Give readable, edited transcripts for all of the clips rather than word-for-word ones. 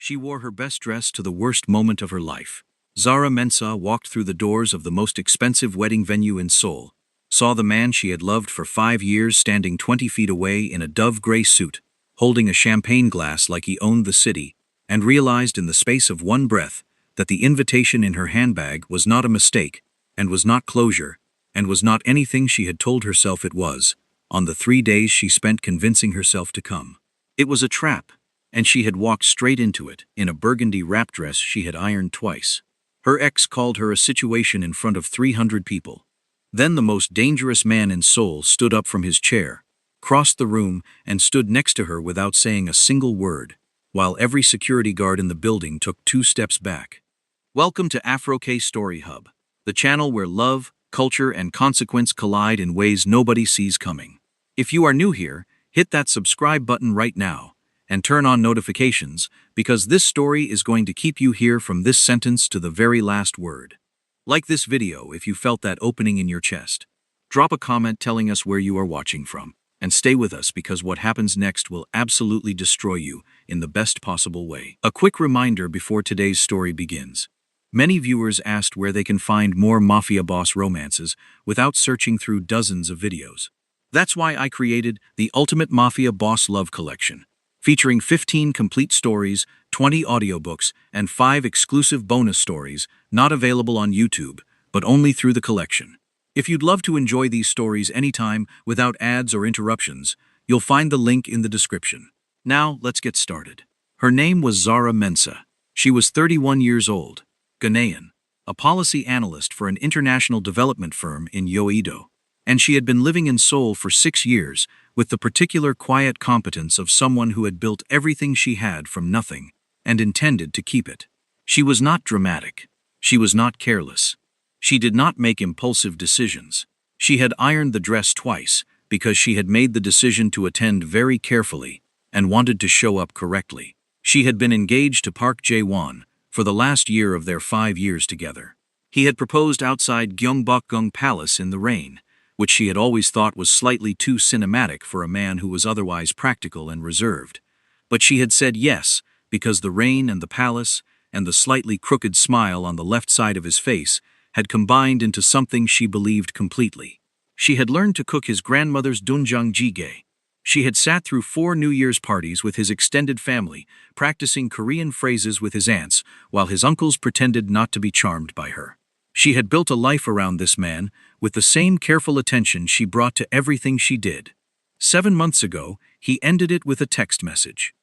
She wore her best dress to the worst moment of her life. Zara Mensah walked through the doors of the most expensive wedding venue in Seoul, saw the man she had loved for 5 years standing 20 feet away in a dove-gray suit, holding a champagne glass like he owned the city, and realized in the space of one breath that the invitation in her handbag was not a mistake, and was not closure, and was not anything she had told herself it was, on the 3 days she spent convincing herself to come. It was a trap, and she had walked straight into it, in a burgundy wrap dress she had ironed twice. Her ex called her a situation in front of 300 people. Then the most dangerous man in Seoul stood up from his chair, crossed the room, and stood next to her without saying a single word, while every security guard in the building took 2 steps back. Welcome to Afro-K Story Hub, the channel where love, culture, and consequence collide in ways nobody sees coming. If you are new here, hit that subscribe button right now, and turn on notifications, because this story is going to keep you here from this sentence to the very last word. Like this video if you felt that opening in your chest. Drop a comment telling us where you are watching from, and stay with us because what happens next will absolutely destroy you in the best possible way. A quick reminder before today's story begins. Many viewers asked where they can find more Mafia boss romances without searching through dozens of videos. That's why I created the Ultimate Mafia Boss Love Collection, featuring 15 complete stories, 20 audiobooks, and 5 exclusive bonus stories not available on YouTube, but only through the collection. If you'd love to enjoy these stories anytime without ads or interruptions, you'll find the link in the description. Now, let's get started. Her name was Zara Mensah. She was 31 years old, Ghanaian, a policy analyst for an international development firm in Yoido, and she had been living in Seoul for 6 years with the particular quiet competence of someone who had built everything she had from nothing and intended to keep it. She was not dramatic. She was not careless. She did not make impulsive decisions. She had ironed the dress twice because she had made the decision to attend very carefully and wanted to show up correctly. She had been engaged to Park Jae-won for the last year of their 5 years together. He had proposed outside Gyeongbokgung Palace in the rain, which she had always thought was slightly too cinematic for a man who was otherwise practical and reserved. But she had said yes because the rain and the palace and the slightly crooked smile on the left side of his face had combined into something she believed completely. She had learned to cook his grandmother's doenjang jjigae. She had sat through 4 New Year's parties with his extended family, practicing Korean phrases with his aunts, while his uncles pretended not to be charmed by her. She had built a life around this man, with the same careful attention she brought to everything she did. 7 months ago, he ended it with a text message.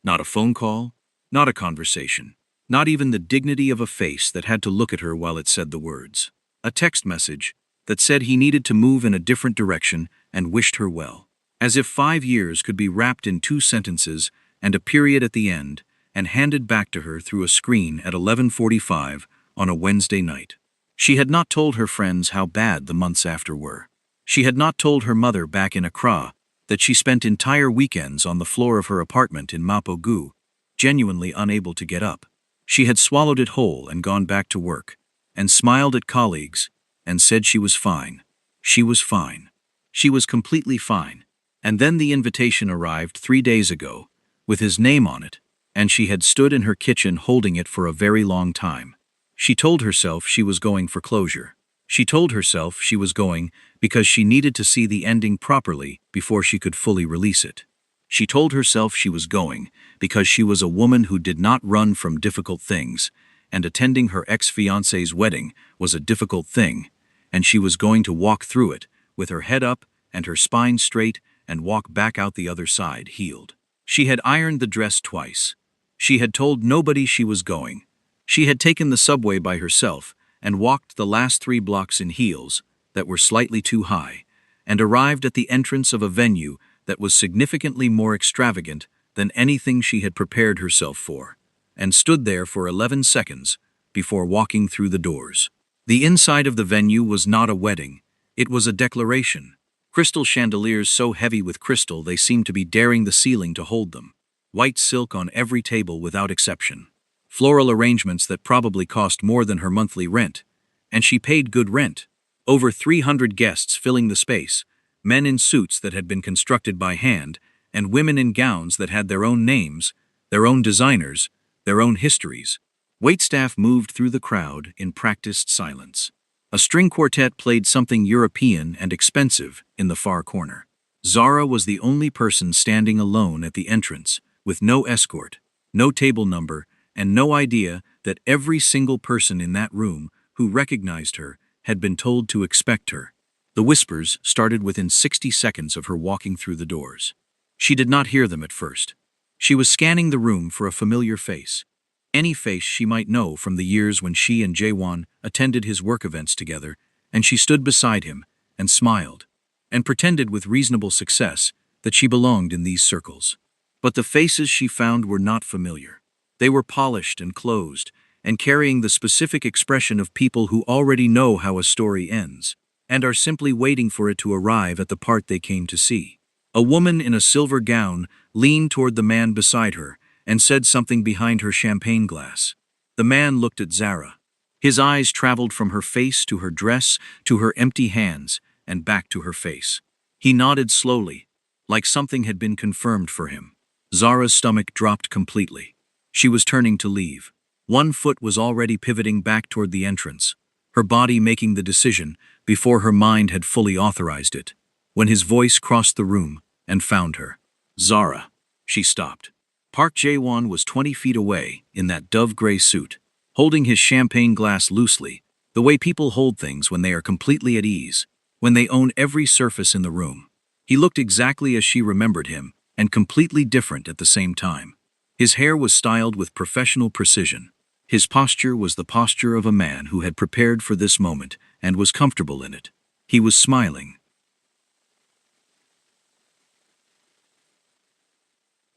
Not a phone call, not a conversation, not even the dignity of a face that had to look at her while it said the words. A text message that said he needed to move in a different direction and wished her well. As if 5 years could be wrapped in 2 sentences and a period at the end, and handed back to her through a screen at 11:45 on a Wednesday night. She had not told her friends how bad the months after were. She had not told her mother back in Accra that she spent entire weekends on the floor of her apartment in Mapo-gu, genuinely unable to get up. She had swallowed it whole and gone back to work, and smiled at colleagues, and said she was fine. She was fine. She was completely fine. And then the invitation arrived 3 days ago, with his name on it, and she had stood in her kitchen holding it for a very long time. She told herself she was going for closure. She told herself she was going because she needed to see the ending properly before she could fully release it. She told herself she was going because she was a woman who did not run from difficult things, and attending her ex-fiancé's wedding was a difficult thing, and she was going to walk through it with her head up and her spine straight and walk back out the other side healed. She had ironed the dress twice. She had told nobody she was going. She had taken the subway by herself and walked the last 3 blocks in heels that were slightly too high, and arrived at the entrance of a venue that was significantly more extravagant than anything she had prepared herself for, and stood there for 11 seconds before walking through the doors. The inside of the venue was not a wedding, it was a declaration. Crystal chandeliers so heavy with crystal they seemed to be daring the ceiling to hold them. White silk on every table without exception. Floral arrangements that probably cost more than her monthly rent, and she paid good rent. Over 300 guests filling the space, men in suits that had been constructed by hand, and women in gowns that had their own names, their own designers, their own histories. Waitstaff moved through the crowd in practiced silence. A string quartet played something European and expensive in the far corner. Zara was the only person standing alone at the entrance, with no escort, no table number, and no idea that every single person in that room who recognized her had been told to expect her. The whispers started within 60 seconds of her walking through the doors. She did not hear them at first. She was scanning the room for a familiar face. Any face she might know from the years when she and Jaewon attended his work events together, and she stood beside him and smiled, and pretended with reasonable success that she belonged in these circles. But the faces she found were not familiar. They were polished and closed, and carrying the specific expression of people who already know how a story ends, and are simply waiting for it to arrive at the part they came to see. A woman in a silver gown leaned toward the man beside her and said something behind her champagne glass. The man looked at Zara. His eyes traveled from her face to her dress to her empty hands and back to her face. He nodded slowly, like something had been confirmed for him. Zara's stomach dropped completely. She was turning to leave. One foot was already pivoting back toward the entrance, her body making the decision before her mind had fully authorized it, when his voice crossed the room and found her. Zara. She stopped. Park Jae-won was 20 feet away in that dove-gray suit, holding his champagne glass loosely, the way people hold things when they are completely at ease, when they own every surface in the room. He looked exactly as she remembered him, and completely different at the same time. His hair was styled with professional precision. His posture was the posture of a man who had prepared for this moment and was comfortable in it. He was smiling.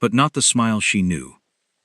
But not the smile she knew.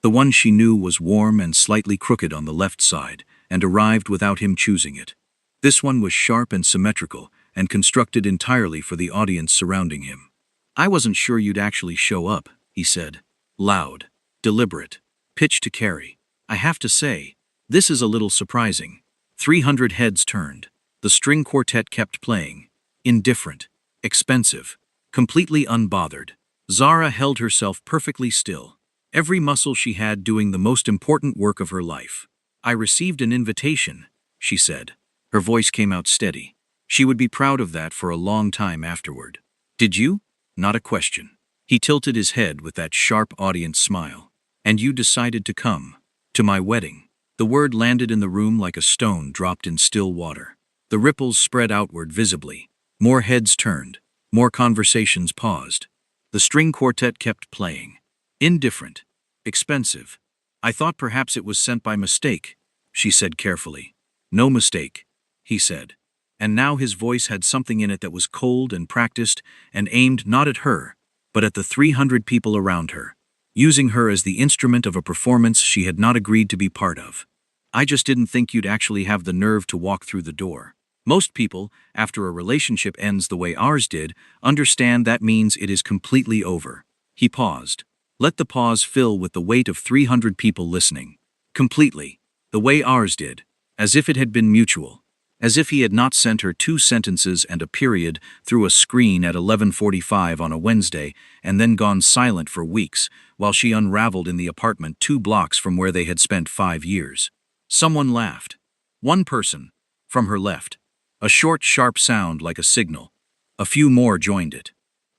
The one she knew was warm and slightly crooked on the left side, and arrived without him choosing it. This one was sharp and symmetrical, and constructed entirely for the audience surrounding him. "I wasn't sure you'd actually show up," he said. Loud, deliberate, pitch to carry. "I have to say, this is a little surprising." 300 heads turned. The string quartet kept playing. Indifferent, expensive, completely unbothered. Zara held herself perfectly still, every muscle she had doing the most important work of her life. "I received an invitation," she said. Her voice came out steady. She would be proud of that for a long time afterward. "Did you?" Not a question. He tilted his head with that sharp audience smile. "And you decided to come? To my wedding?" The word landed in the room like a stone dropped in still water. The ripples spread outward visibly. More heads turned. More conversations paused. The string quartet kept playing. Indifferent. Expensive. "I thought perhaps it was sent by mistake," she said carefully. "No mistake," he said. And now his voice had something in it that was cold and practiced and aimed not at her, but at the 300 people around her, using her as the instrument of a performance she had not agreed to be part of. "I just didn't think you'd actually have the nerve to walk through the door. Most people, after a relationship ends the way ours did, understand that means it is completely over." He paused. Let the pause fill with the weight of 300 people listening. Completely. The way ours did. As if it had been mutual. As if he had not sent her 2 sentences and a period through a screen at 11:45 on a Wednesday and then gone silent for weeks while she unraveled in the apartment 2 blocks from where they had spent 5 years. Someone laughed. One person. From her left. A short, sharp sound like a signal. A few more joined it.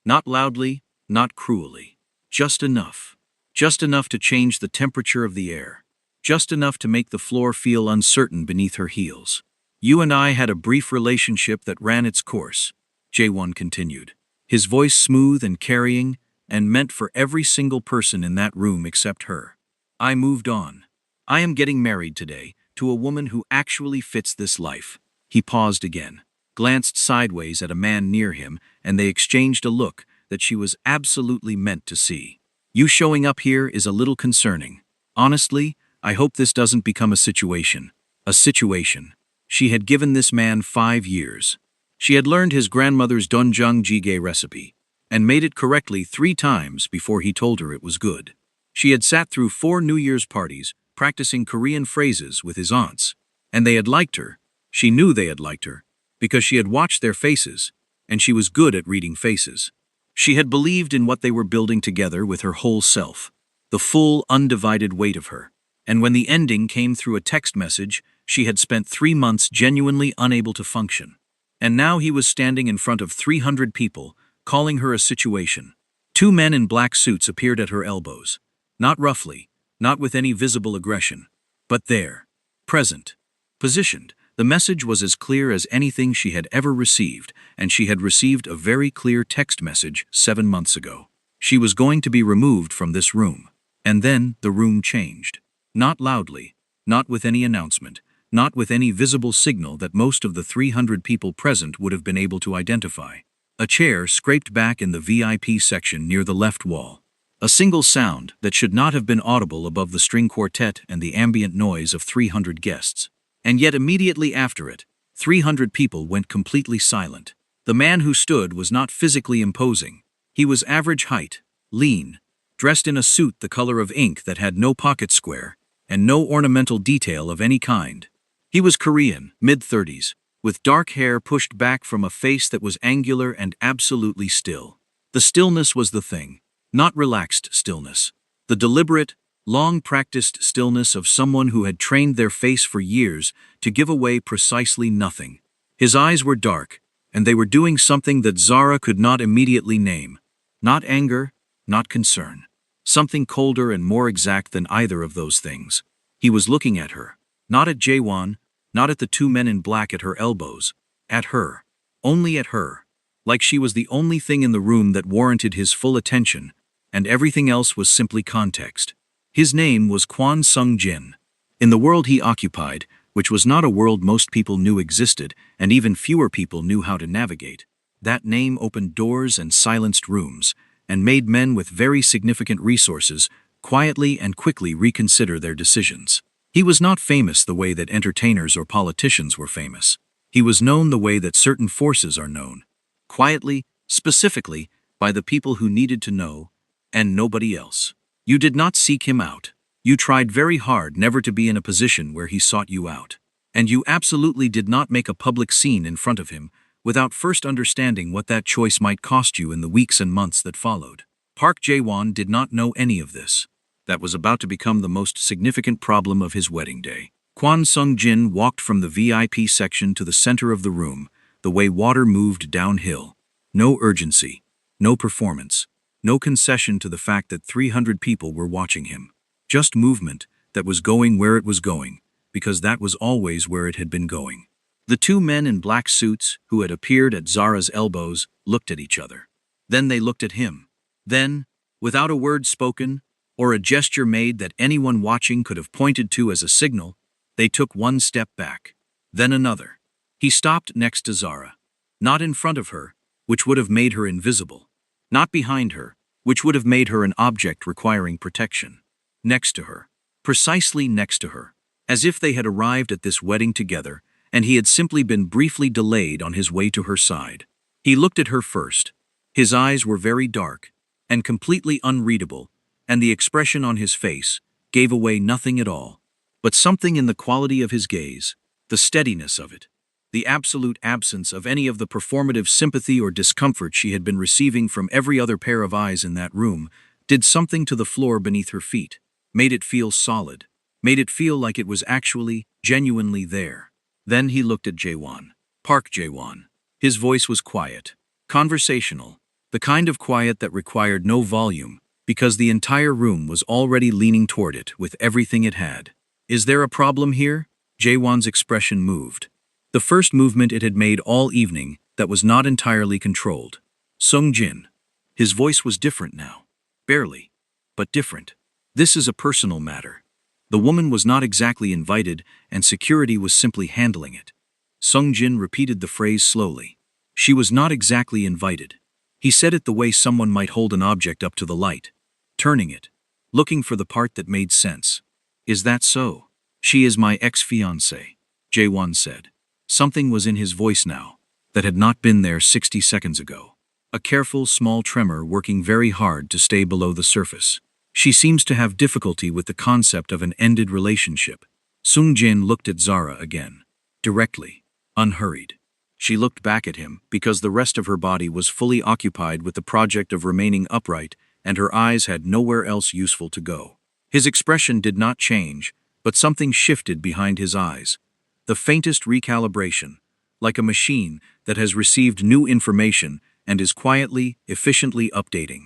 Not loudly, not cruelly. Just enough. Just enough to change the temperature of the air. Just enough to make the floor feel uncertain beneath her heels. "You and I had a brief relationship that ran its course," Jaewon continued, his voice smooth and carrying, and meant for every single person in that room except her. "I moved on. I am getting married today to a woman who actually fits this life." He paused again, glanced sideways at a man near him, and they exchanged a look that she was absolutely meant to see. "You showing up here is a little concerning. Honestly, I hope this doesn't become a situation." A situation. She had given this man 5 years. She had learned his grandmother's doenjang jjigae recipe, and made it correctly 3 times before he told her it was good. She had sat through 4 New Year's parties, practicing Korean phrases with his aunts, and they had liked her. She knew they had liked her, because she had watched their faces, and she was good at reading faces. She had believed in what they were building together with her whole self, the full, undivided weight of her. And when the ending came through a text message, she had spent 3 months genuinely unable to function. And now he was standing in front of 300 people, calling her a situation. 2 men in black suits appeared at her elbows. Not roughly, not with any visible aggression, but there, present, positioned. The message was as clear as anything she had ever received, and she had received a very clear text message 7 months ago. She was going to be removed from this room. And then the room changed. Not loudly, not with any announcement, not with any visible signal that most of the 300 people present would have been able to identify. A chair scraped back in the VIP section near the left wall. A single sound that should not have been audible above the string quartet and the ambient noise of 300 guests. And yet immediately after it, 300 people went completely silent. The man who stood was not physically imposing. He was average height, lean, dressed in a suit the color of ink that had no pocket square and no ornamental detail of any kind. He was Korean, mid-30s, with dark hair pushed back from a face that was angular and absolutely still. The stillness was the thing, not relaxed stillness. The deliberate, long-practiced stillness of someone who had trained their face for years to give away precisely nothing. His eyes were dark, and they were doing something that Zara could not immediately name. Not anger, not concern. Something colder and more exact than either of those things. He was looking at her, not at Jaewon, not at the 2 men in black at her elbows, at her. Only at her. Like she was the only thing in the room that warranted his full attention, and everything else was simply context. His name was Kwon Sung-jin. In the world he occupied, which was not a world most people knew existed, and even fewer people knew how to navigate, that name opened doors and silenced rooms, and made men with very significant resources quietly and quickly reconsider their decisions. He was not famous the way that entertainers or politicians were famous. He was known the way that certain forces are known. Quietly, specifically, by the people who needed to know, and nobody else. You did not seek him out. You tried very hard never to be in a position where he sought you out. And you absolutely did not make a public scene in front of him without first understanding what that choice might cost you in the weeks and months that followed. Park Jae-won did not know any of this. That was about to become the most significant problem of his wedding day. Kwon Sung-jin walked from the VIP section to the center of the room, the way water moved downhill. No urgency, no performance, no concession to the fact that 300 people were watching him. Just movement that was going where it was going, because that was always where it had been going. The 2 men in black suits, who had appeared at Zara's elbows, looked at each other. Then they looked at him. Then, without a word spoken, or a gesture made that anyone watching could have pointed to as a signal, they took one step back. Then another. He stopped next to Zara. Not in front of her, which would have made her invisible. Not behind her, which would have made her an object requiring protection. Next to her. Precisely next to her. As if they had arrived at this wedding together, and he had simply been briefly delayed on his way to her side. He looked at her first. His eyes were very dark, and completely unreadable, and the expression on his face gave away nothing at all. But something in the quality of his gaze, the steadiness of it, the absolute absence of any of the performative sympathy or discomfort she had been receiving from every other pair of eyes in that room, did something to the floor beneath her feet, made it feel solid, made it feel like it was actually, genuinely there. Then he looked at Jaewon. Park Jae-won. His voice was quiet, conversational, the kind of quiet that required no volume, because the entire room was already leaning toward it with everything it had. Is there a problem here? Jaewon's expression moved. The first movement it had made all evening that was not entirely controlled. Sung-jin. His voice was different now. Barely, but different. This is a personal matter. The woman was not exactly invited, and security was simply handling it. Sung-jin repeated the phrase slowly. She was not exactly invited. He said it the way someone might hold an object up to the light, turning it, looking for the part that made sense. Is that so? She is my ex-fiancé, Jaewon said. Something was in his voice now that had not been there 60 seconds ago. A careful, small tremor working very hard to stay below the surface. She seems to have difficulty with the concept of an ended relationship. Sung-jin looked at Zara again. Directly. Unhurried. She looked back at him because the rest of her body was fully occupied with the project of remaining upright, and her eyes had nowhere else useful to go. His expression did not change, but something shifted behind his eyes. The faintest recalibration, like a machine that has received new information and is quietly, efficiently updating.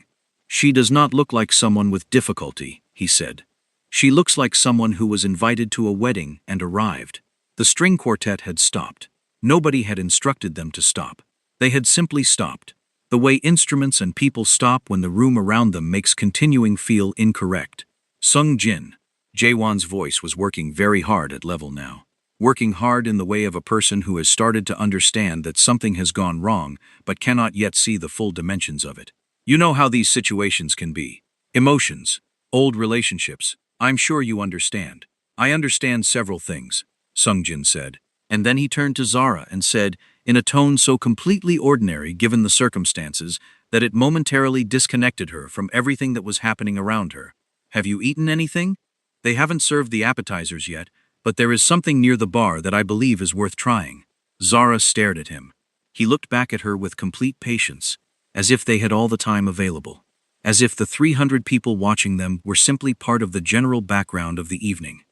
"She does not look like someone with difficulty," he said. "She looks like someone who was invited to a wedding and arrived." The string quartet had stopped. Nobody had instructed them to stop. They had simply stopped. The way instruments and people stop when the room around them makes continuing feel incorrect. Sung Jin. Jaewon's voice was working very hard at level now. Working hard in the way of a person who has started to understand that something has gone wrong but cannot yet see the full dimensions of it. "You know how these situations can be. Emotions, old relationships. I'm sure you understand." "I understand several things," Sung Jin said. And then he turned to Zara and said, in a tone so completely ordinary given the circumstances that it momentarily disconnected her from everything that was happening around her, "Have you eaten anything? They haven't served the appetizers yet, but there is something near the bar that I believe is worth trying." Zara stared at him. He looked back at her with complete patience, as if they had all the time available. As if the 300 people watching them were simply part of the general background of the evening.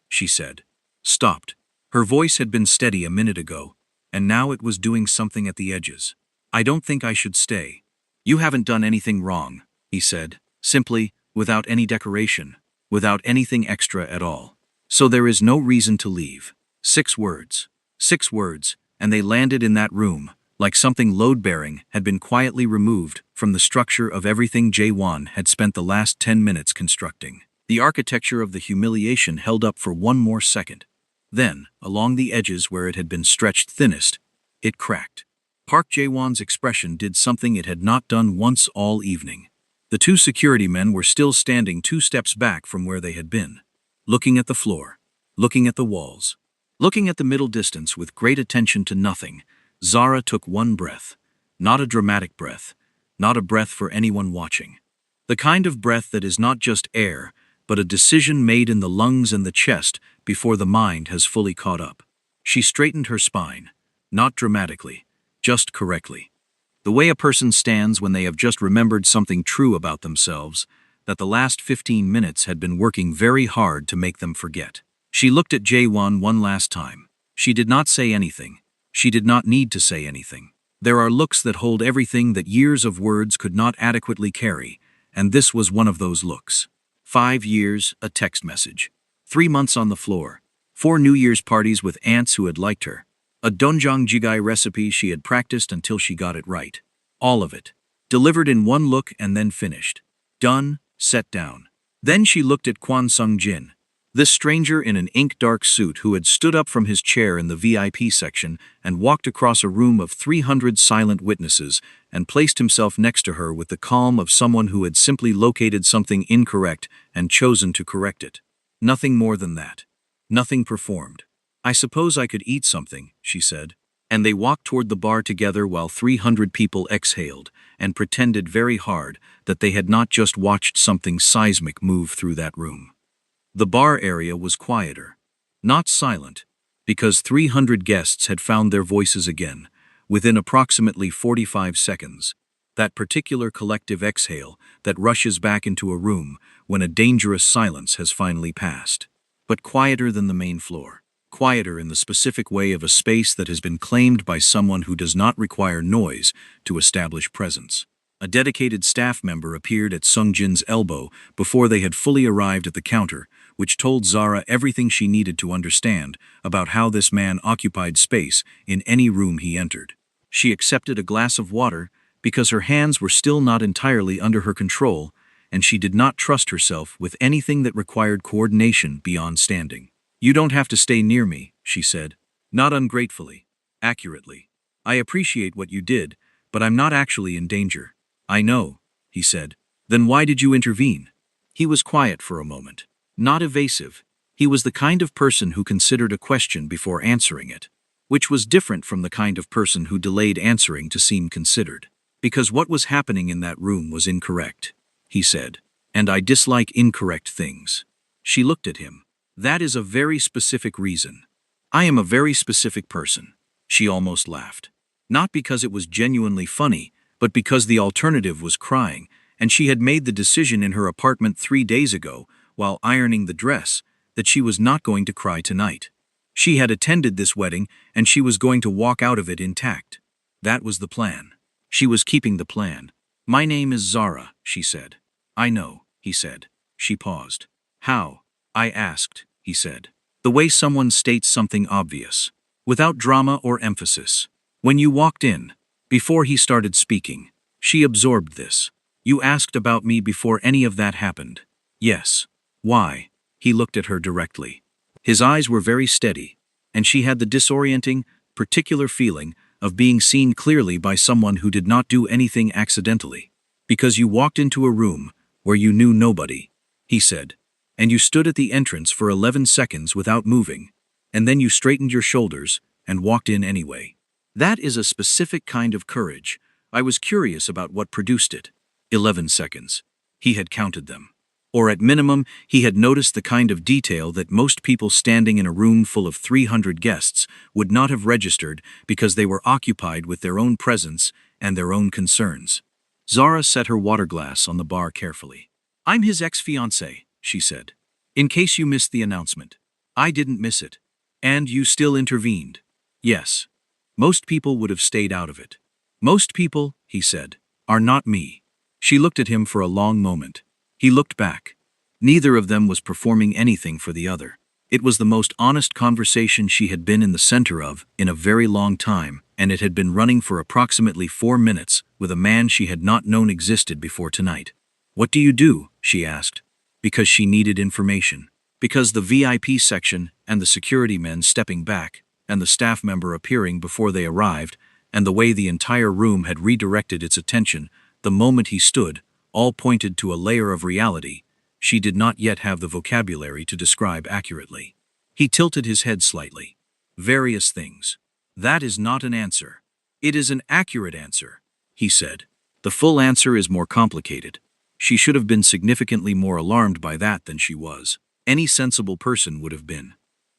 She said. Stopped. Her voice had been steady a minute ago, and now it was doing something at the edges. "I don't think I should stay." "You haven't done anything wrong," he said, simply, without any decoration, without anything extra at all. "So there is no reason to leave." 6 words. 6 words, and they landed in that room, like something load-bearing had been quietly removed from the structure of everything Jaewon had spent the last 10 minutes constructing. The architecture of the humiliation held up for one more second. Then, along the edges where it had been stretched thinnest, it cracked. Park Jaewon's expression did something it had not done once all evening. The 2 security men were still standing 2 steps back from where they had been, looking at the floor, looking at the walls, looking at the middle distance with great attention to nothing. Zara took one breath, not a dramatic breath, not a breath for anyone watching. The kind of breath that is not just air, but a decision made in the lungs and the chest before the mind has fully caught up. She straightened her spine, not dramatically, just correctly. The way a person stands when they have just remembered something true about themselves that the last 15 minutes had been working very hard to make them forget. She looked at Jaewon one last time. She did not say anything. She did not need to say anything. There are looks that hold everything that years of words could not adequately carry, and this was one of those looks. 5 years, a text message. 3 months on the floor. 4 New Year's parties with aunts who had liked her. A doenjang jjigae recipe she had practiced until she got it right. All of it. Delivered in one look and then finished. Done, set down. Then she looked at Kwon Sung Jin, this stranger in an ink-dark suit who had stood up from his chair in the VIP section and walked across a room of 300 silent witnesses and placed himself next to her with the calm of someone who had simply located something incorrect and chosen to correct it. Nothing more than that. Nothing performed. "I suppose I could eat something," she said. And they walked toward the bar together while 300 people exhaled and pretended very hard that they had not just watched something seismic move through that room. The bar area was quieter. Not silent, because 300 guests had found their voices again, within approximately 45 seconds. That particular collective exhale that rushes back into a room when a dangerous silence has finally passed. But quieter than the main floor. Quieter in the specific way of a space that has been claimed by someone who does not require noise to establish presence. A dedicated staff member appeared at Sung Jin's elbow before they had fully arrived at the counter, which told Zara everything she needed to understand about how this man occupied space in any room he entered. She accepted a glass of water because her hands were still not entirely under her control, and she did not trust herself with anything that required coordination beyond standing. "You don't have to stay near me," she said. Not ungratefully. Accurately. "I appreciate what you did, but I'm not actually in danger." "I know," he said. "Then why did you intervene?" He was quiet for a moment. Not evasive. He was the kind of person who considered a question before answering it, which was different from the kind of person who delayed answering to seem considered. "Because what was happening in that room was incorrect," he said. "And I dislike incorrect things." She looked at him. "That is a very specific reason." "I am a very specific person." She almost laughed. Not because it was genuinely funny, but because the alternative was crying, and she had made the decision in her apartment 3 days ago, while ironing the dress, that she was not going to cry tonight. She had attended this wedding, and she was going to walk out of it intact. That was the plan. She was keeping the plan. "My name is Zara," she said. "I know," he said. She paused. "How?" I asked, he said. "The way someone states something obvious, without drama or emphasis. When you walked in." Before he started speaking, she absorbed this. "You asked about me before any of that happened." "Yes." "Why?" He looked at her directly. His eyes were very steady, and she had the disorienting, particular feeling of being seen clearly by someone who did not do anything accidentally. "Because you walked into a room where you knew nobody," he said, "and you stood at the entrance for 11 seconds without moving, and then you straightened your shoulders and walked in anyway. That is a specific kind of courage. I was curious about what produced it." 11 seconds. He had counted them. Or at minimum, he had noticed the kind of detail that most people standing in a room full of 300 guests would not have registered because they were occupied with their own presence and their own concerns. Zara set her water glass on the bar carefully. "I'm his ex-fiancé," she said. "In case you missed the announcement." "I didn't miss it." "And you still intervened?" "Yes." "Most people would have stayed out of it." "Most people," he said, "are not me." She looked at him for a long moment. He looked back. Neither of them was performing anything for the other. It was the most honest conversation she had been in the center of in a very long time, and it had been running for approximately 4 minutes with a man she had not known existed before tonight. "What do you do?" she asked. Because she needed information. Because the VIP section and the security men stepping back, and the staff member appearing before they arrived, and the way the entire room had redirected its attention the moment he stood, all pointed to a layer of reality she did not yet have the vocabulary to describe accurately. He tilted his head slightly. "Various things." "That is not an answer." "It is an accurate answer," he said. "The full answer is more complicated." She should have been significantly more alarmed by that than she was. Any sensible person would have been.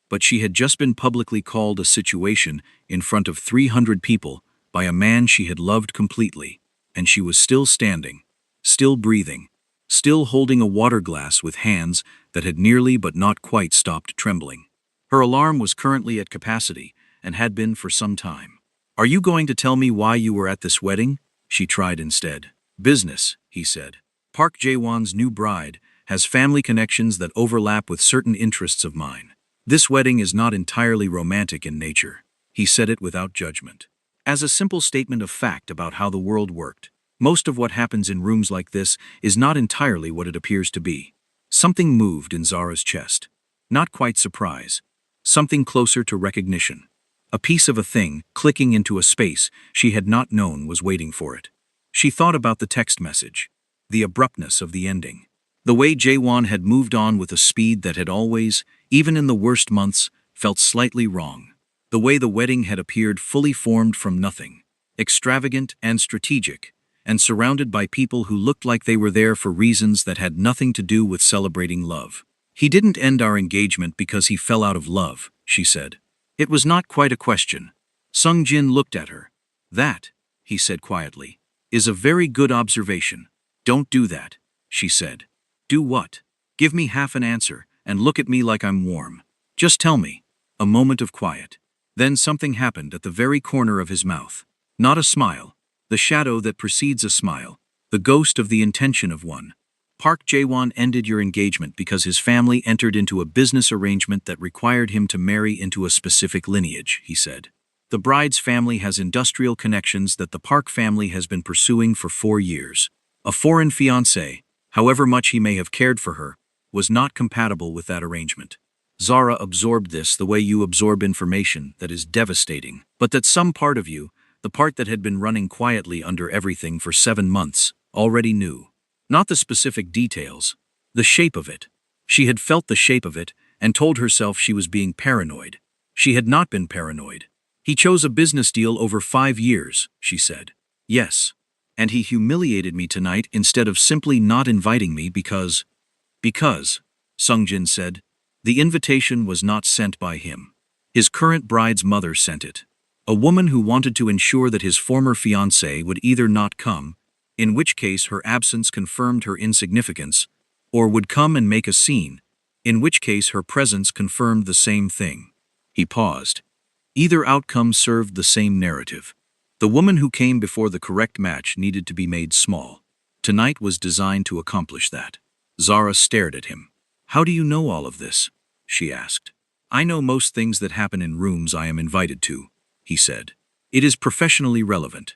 But she had just been publicly called a situation in front of 300 people by a man she had loved completely, and she was still standing, still breathing, still holding a water glass with hands that had nearly but not quite stopped trembling. Her alarm was currently at capacity and had been for some time. "Are you going to tell me why you were at this wedding?" she tried instead. "Business," he said. "Park Jae-won's new bride has family connections that overlap with certain interests of mine. This wedding is not entirely romantic in nature." He said it without judgment. As a simple statement of fact about how the world worked. Most of what happens in rooms like this is not entirely what it appears to be. Something moved in Zara's chest. Not quite surprise. Something closer to recognition. A piece of a thing clicking into a space she had not known was waiting for it. She thought about the text message. The abruptness of the ending. The way Jae-won had moved on with a speed that had always, even in the worst months, felt slightly wrong. The way the wedding had appeared fully formed from nothing. Extravagant and strategic, and surrounded by people who looked like they were there for reasons that had nothing to do with celebrating love. "He didn't end our engagement because he fell out of love," she said. "It was not quite a question." Sung-jin looked at her. "That," he said quietly, "is a very good observation." "Don't do that," she said. "Do what?" "Give me half an answer, and look at me like I'm warm. Just tell me." A moment of quiet. Then something happened at the very corner of his mouth. Not a smile. The shadow that precedes a smile, the ghost of the intention of one. "Park Jae-won ended your engagement because his family entered into a business arrangement that required him to marry into a specific lineage," he said. "The bride's family has industrial connections that the Park family has been pursuing for 4 years. A foreign fiancé, however much he may have cared for her, was not compatible with that arrangement." Zara absorbed this the way you absorb information that is devastating, but that some part of you, the part that had been running quietly under everything for 7 months, already knew. Not the specific details, the shape of it. She had felt the shape of it and told herself she was being paranoid. She had not been paranoid. "He chose a business deal over 5 years, she said. "Yes. And he humiliated me tonight instead of simply not inviting me because, Sung-jin said, "the invitation was not sent by him. His current bride's mother sent it. A woman who wanted to ensure that his former fiancé would either not come, in which case her absence confirmed her insignificance, or would come and make a scene, in which case her presence confirmed the same thing. He paused. Either outcome served the same narrative. The woman who came before the correct match needed to be made small. Tonight was designed to accomplish that. Zara stared at him. "How do you know all of this?" she asked. "I know most things that happen in rooms I am invited to," he said. "It is professionally relevant."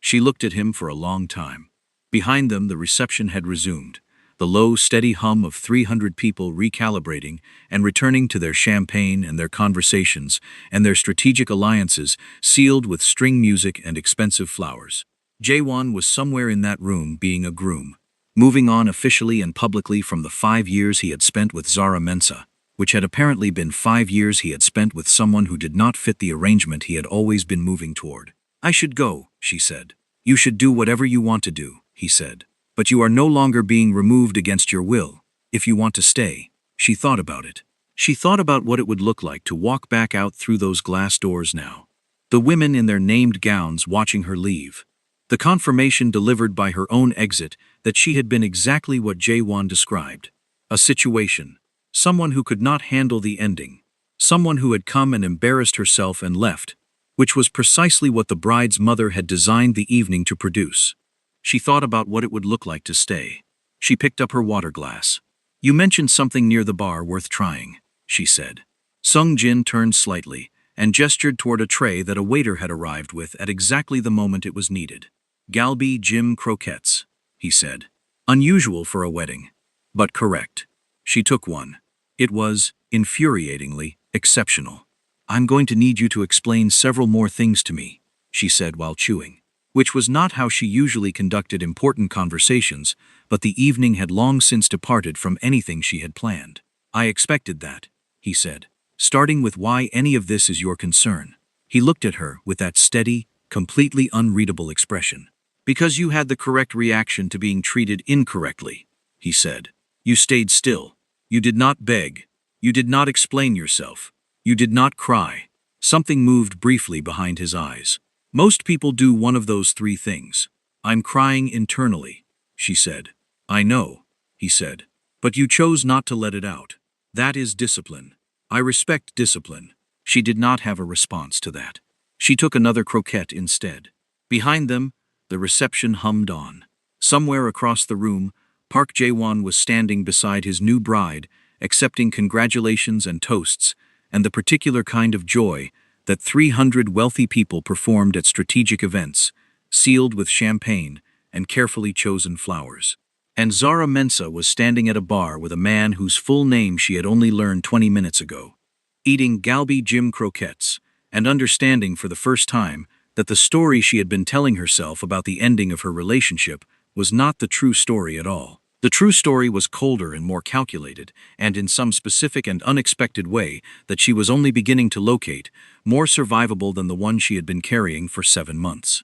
She looked at him for a long time. Behind them, the reception had resumed, the low, steady hum of 300 people recalibrating and returning to their champagne and their conversations and their strategic alliances sealed with string music and expensive flowers. Jaewon was somewhere in that room being a groom, moving on officially and publicly from the 5 years he had spent with Zara Mensah, which had apparently been 5 years he had spent with someone who did not fit the arrangement he had always been moving toward. "I should go," she said. "You should do whatever you want to do," he said. "But you are no longer being removed against your will. If you want to stay." She thought about it. She thought about what it would look like to walk back out through those glass doors now. The women in their named gowns watching her leave. The confirmation delivered by her own exit that she had been exactly what Jaewon described. A situation. Someone who could not handle the ending. Someone who had come and embarrassed herself and left, which was precisely what the bride's mother had designed the evening to produce. She thought about what it would look like to stay. She picked up her water glass. "You mentioned something near the bar worth trying," she said. Sung Jin turned slightly and gestured toward a tray that a waiter had arrived with at exactly the moment it was needed. "Galbi Jim croquettes," he said. Unusual for a wedding, but correct. She took one. It was, infuriatingly, exceptional. "I'm going to need you to explain several more things to me," she said while chewing, which was not how she usually conducted important conversations, but the evening had long since departed from anything she had planned. "I expected that," he said, "starting with why any of this is your concern." He looked at her with that steady, completely unreadable expression. "Because you had the correct reaction to being treated incorrectly," he said. "You stayed still. You did not beg. You did not explain yourself. You did not cry." Something moved briefly behind his eyes. "Most people do one of those 3 things. I'm crying internally," she said. "I know," he said. "But you chose not to let it out. That is discipline. I respect discipline." She did not have a response to that. She took another croquette instead. Behind them, the reception hummed on. Somewhere across the room, Park Jae-won was standing beside his new bride, accepting congratulations and toasts, and the particular kind of joy that 300 wealthy people performed at strategic events, sealed with champagne and carefully chosen flowers. And Zara Mensah was standing at a bar with a man whose full name she had only learned 20 minutes ago, eating Galbi Jim croquettes, and understanding for the first time that the story she had been telling herself about the ending of her relationship was not the true story at all. The true story was colder and more calculated, and in some specific and unexpected way that she was only beginning to locate, more survivable than the one she had been carrying for 7 months.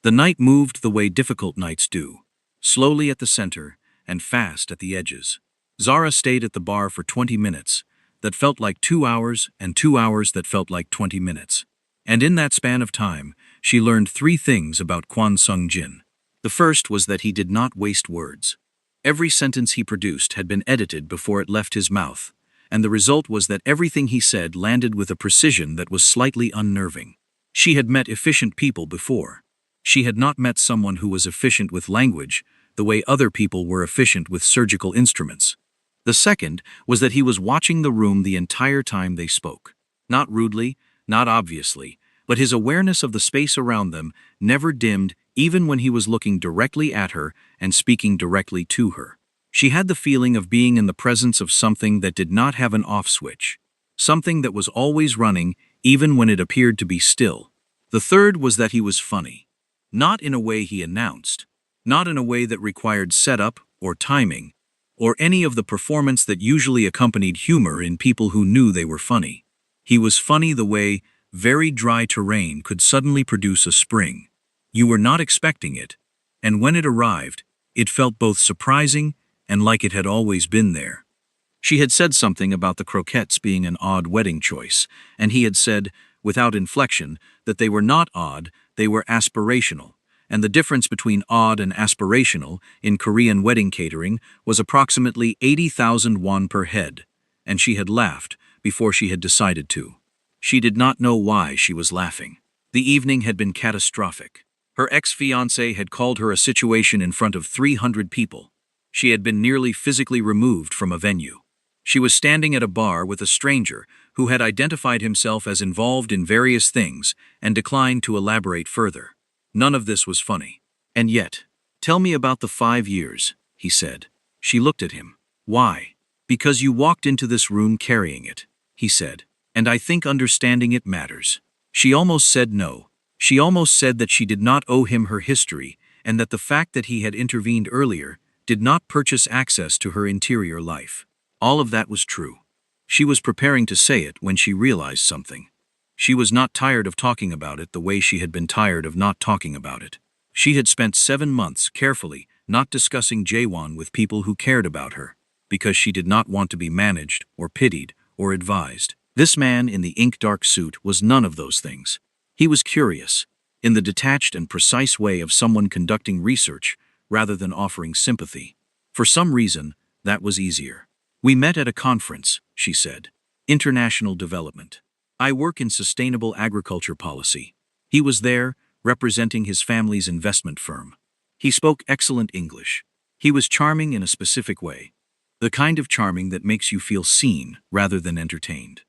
The night moved the way difficult nights do, slowly at the center and fast at the edges. Zara stayed at the bar for 20 minutes, that felt like 2 hours, and 2 hours that felt like 20 minutes. And in that span of time, she learned 3 things about Kwon Sung-jin. The first was that he did not waste words. Every sentence he produced had been edited before it left his mouth, and the result was that everything he said landed with a precision that was slightly unnerving. She had met efficient people before. She had not met someone who was efficient with language, the way other people were efficient with surgical instruments. The second was that he was watching the room the entire time they spoke. Not rudely, not obviously, but his awareness of the space around them never dimmed even when he was looking directly at her and speaking directly to her. She had the feeling of being in the presence of something that did not have an off switch, something that was always running even when it appeared to be still. The third was that he was funny. Not in a way he announced, not in a way that required setup or timing, or any of the performance that usually accompanied humor in people who knew they were funny. He was funny the way very dry terrain could suddenly produce a spring. You were not expecting it, and when it arrived, it felt both surprising and like it had always been there. She had said something about the croquettes being an odd wedding choice, and he had said, without inflection, that they were not odd, they were aspirational, and the difference between odd and aspirational in Korean wedding catering was approximately 80,000 won per head, and she had laughed before she had decided to. She did not know why she was laughing. The evening had been catastrophic. Her ex-fiancé had called her a situation in front of 300 people. She had been nearly physically removed from a venue. She was standing at a bar with a stranger who had identified himself as involved in various things and declined to elaborate further. None of this was funny. And yet, "Tell me about the 5 years," he said. She looked at him. "Why?" "Because you walked into this room carrying it," he said. "And I think understanding it matters." She almost said no. She almost said that she did not owe him her history, and that the fact that he had intervened earlier did not purchase access to her interior life. All of that was true. She was preparing to say it when she realized something. She was not tired of talking about it the way she had been tired of not talking about it. She had spent 7 months carefully not discussing Jaewon with people who cared about her, because she did not want to be managed or pitied or advised. This man in the ink-dark suit was none of those things. He was curious, in the detached and precise way of someone conducting research rather than offering sympathy. For some reason, that was easier. "We met at a conference," she said. "International development. I work in sustainable agriculture policy." He was there, representing his family's investment firm. He spoke excellent English. He was charming in a specific way. The kind of charming that makes you feel seen rather than entertained.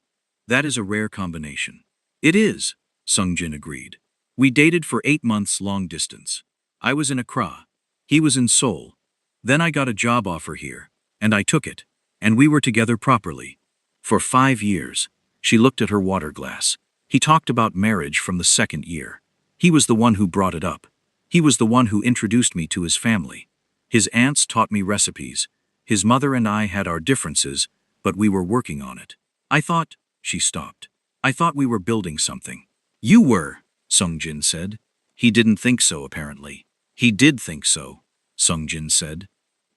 That is a rare combination. "It is," Sung-jin agreed. "We dated for 8 months long distance. I was in Accra. He was in Seoul. Then I got a job offer here, and I took it, and we were together properly. For 5 years." She looked at her water glass. "He talked about marriage from the 2nd year. He was the one who brought it up. He was the one who introduced me to his family. His aunts taught me recipes. His mother and I had our differences, but we were working on it. I thought—" She stopped. "I thought we were building something." "You were," Sung-jin said. He didn't think so, apparently. "He did think so," Sung-jin said.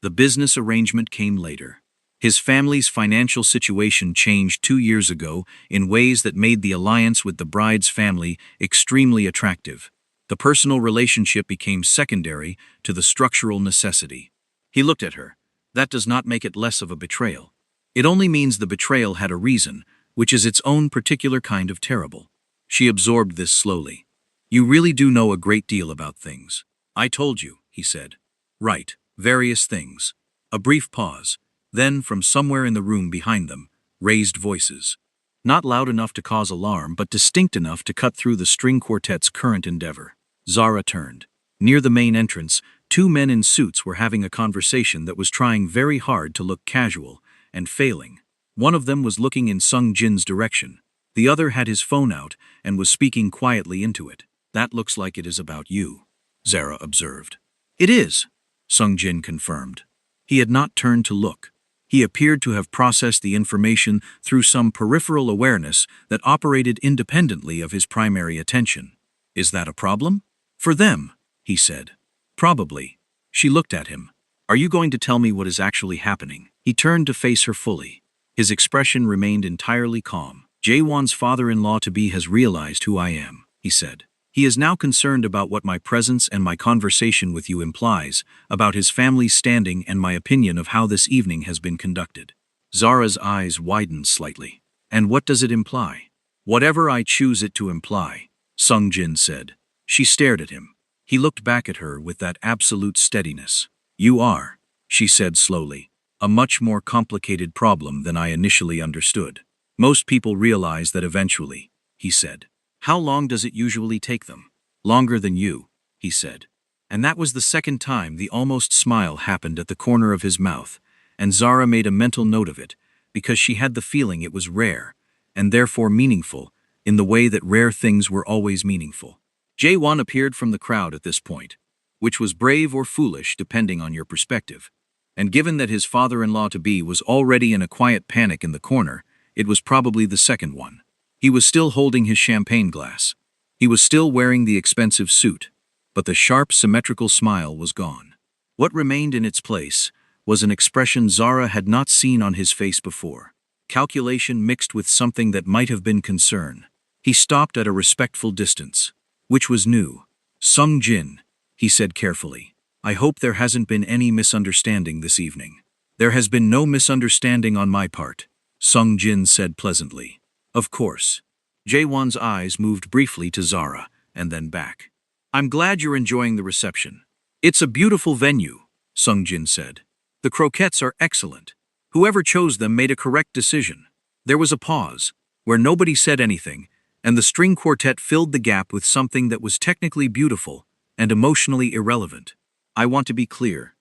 The business arrangement came later. His family's financial situation changed 2 years ago in ways that made the alliance with the bride's family extremely attractive. The personal relationship became secondary to the structural necessity. He looked at her. "That does not make it less of a betrayal. It only means the betrayal had a reason, which is its own particular kind of terrible." She absorbed this slowly. "You really do know a great deal about things." "I told you," he said. "Right, various things." A brief pause. Then, from somewhere in the room behind them, raised voices. Not loud enough to cause alarm, but distinct enough to cut through the string quartet's current endeavor. Zara turned. Near the main entrance, 2 men in suits were having a conversation that was trying very hard to look casual, and failing. One of them was looking in Sung-jin's direction. The other had his phone out and was speaking quietly into it. "That looks like it is about you," Zara observed. "It is," Sung-jin confirmed. He had not turned to look. He appeared to have processed the information through some peripheral awareness that operated independently of his primary attention. "Is that a problem?" "For them," he said. "Probably." She looked at him. "Are you going to tell me what is actually happening?" He turned to face her fully. His expression remained entirely calm. "Jaewon's father-in-law-to-be has realized who I am," he said. "He is now concerned about what my presence and my conversation with you implies, about his family's standing and my opinion of how this evening has been conducted." Zara's eyes widened slightly. "And what does it imply?" "Whatever I choose it to imply," Sung-jin said. She stared at him. He looked back at her with that absolute steadiness. "You are," she said slowly, "a much more complicated problem than I initially understood. Most people realize that eventually," he said. "How long does it usually take them?" "Longer than you," he said. And that was the second time the almost smile happened at the corner of his mouth, and Zara made a mental note of it, because she had the feeling it was rare, and therefore meaningful, in the way that rare things were always meaningful. Jaewon appeared from the crowd at this point, which was brave or foolish depending on your perspective. And given that his father-in-law-to-be was already in a quiet panic in the corner, it was probably the second one. He was still holding his champagne glass. He was still wearing the expensive suit, but the sharp, symmetrical smile was gone. What remained in its place was an expression Zara had not seen on his face before. Calculation mixed with something that might have been concern. He stopped at a respectful distance, which was new. "Sung-jin," he said carefully. I hope there hasn't been any misunderstanding this evening. There has been no misunderstanding on my part, Sung Jin said pleasantly. Of course. Jae-won's eyes moved briefly to Zara, and then back. I'm glad you're enjoying the reception. It's a beautiful venue, Sung Jin said. The croquettes are excellent. Whoever chose them made a correct decision. There was a pause, where nobody said anything, and the string quartet filled the gap with something that was technically beautiful and emotionally irrelevant. I want to be clear,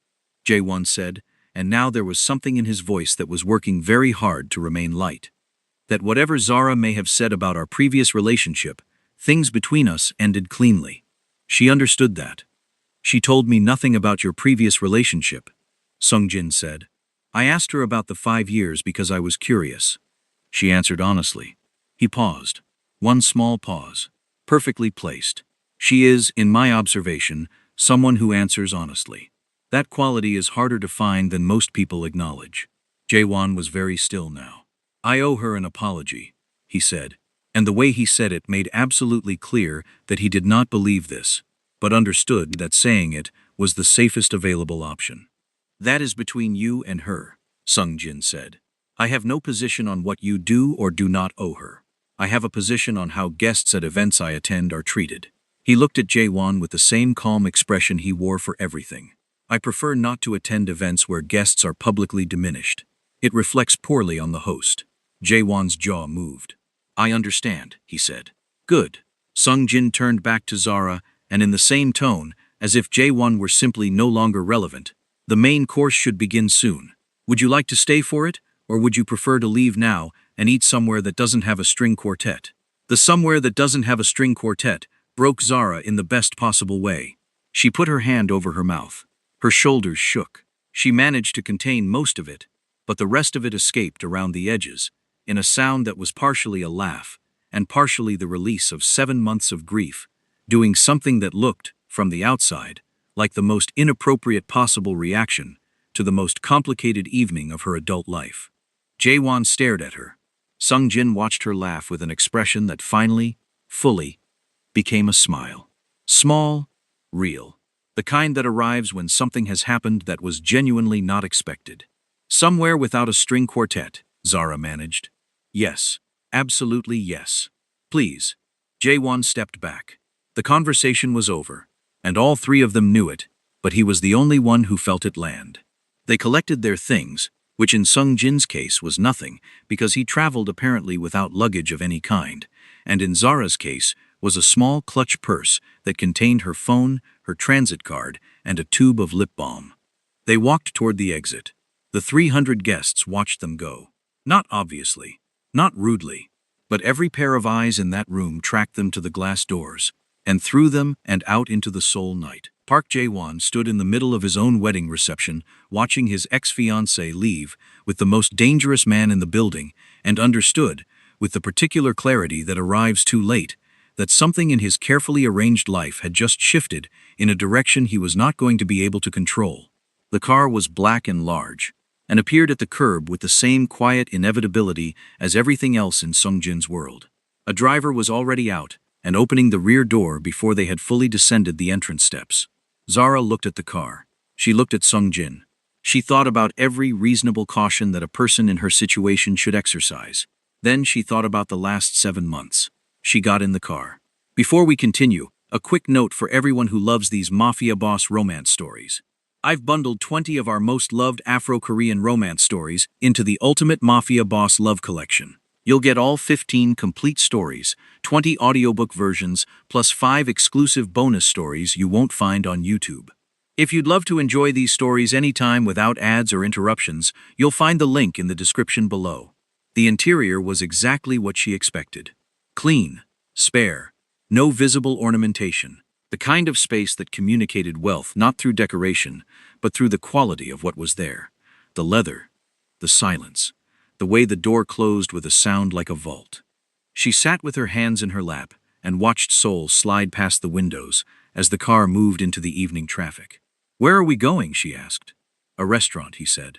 Jae-won said, and now there was something in his voice that was working very hard to remain light. That whatever Zara may have said about our previous relationship, things between us ended cleanly. She understood that. She told me nothing about your previous relationship, Sung Jin said. I asked her about the 5 years because I was curious. She answered honestly. He paused. One small pause. Perfectly placed. She is, in my observation, someone who answers honestly. That quality is harder to find than most people acknowledge. Jae-won was very still now. I owe her an apology, he said, and the way he said it made absolutely clear that he did not believe this, but understood that saying it was the safest available option. That is between you and her, Sung Jin said. I have no position on what you do or do not owe her. I have a position on how guests at events I attend are treated. He looked at Jae-won with the same calm expression he wore for everything. I prefer not to attend events where guests are publicly diminished. It reflects poorly on the host. Jae-won's jaw moved. I understand, he said. Good. Sung Jin turned back to Zara, and in the same tone, as if Jae-won were simply no longer relevant, the main course should begin soon. Would you like to stay for it, or would you prefer to leave now and eat somewhere that doesn't have a string quartet? The somewhere that doesn't have a string quartet broke Zara in the best possible way. She put her hand over her mouth. Her shoulders shook. She managed to contain most of it, but the rest of it escaped around the edges, in a sound that was partially a laugh, and partially the release of 7 months of grief, doing something that looked, from the outside, like the most inappropriate possible reaction to the most complicated evening of her adult life. Jae-won stared at her. Sung Jin watched her laugh with an expression that finally, fully, became a smile. Small, real. The kind that arrives when something has happened that was genuinely not expected. Somewhere without a string quartet, Zara managed. Yes, absolutely yes. Please. Jae-won stepped back. The conversation was over, and all 3 of them knew it, but he was the only one who felt it land. They collected their things, which in Sung Jin's case was nothing, because he traveled apparently without luggage of any kind, and in Zara's case was a small clutch purse that contained her phone, her transit card, and a tube of lip balm. They walked toward the exit. The 300 guests watched them go. Not obviously, not rudely, but every pair of eyes in that room tracked them to the glass doors, and through them and out into the Seoul night. Park Jae-won stood in the middle of his own wedding reception, watching his ex-fiancé leave with the most dangerous man in the building, and understood, with the particular clarity that arrives too late, that something in his carefully arranged life had just shifted in a direction he was not going to be able to control. The car was black and large, and appeared at the curb with the same quiet inevitability as everything else in Sung Jin's world. A driver was already out, and opening the rear door before they had fully descended the entrance steps. Zara looked at the car. She looked at Sung Jin. She thought about every reasonable caution that a person in her situation should exercise. Then she thought about the last 7 months. She got in the car. Before we continue, a quick note for everyone who loves these mafia boss romance stories. I've bundled 20 of our most loved Afro-Korean romance stories into the Ultimate Mafia Boss Love Collection. You'll get all 15 complete stories, 20 audiobook versions, plus 5 exclusive bonus stories you won't find on YouTube. If you'd love to enjoy these stories anytime without ads or interruptions, you'll find the link in the description below. The interior was exactly what she expected. Clean, spare, no visible ornamentation. The kind of space that communicated wealth not through decoration, but through the quality of what was there. The leather, the silence, the way the door closed with a sound like a vault. She sat with her hands in her lap and watched Seoul slide past the windows as the car moved into the evening traffic. Where are we going? She asked. A restaurant, he said.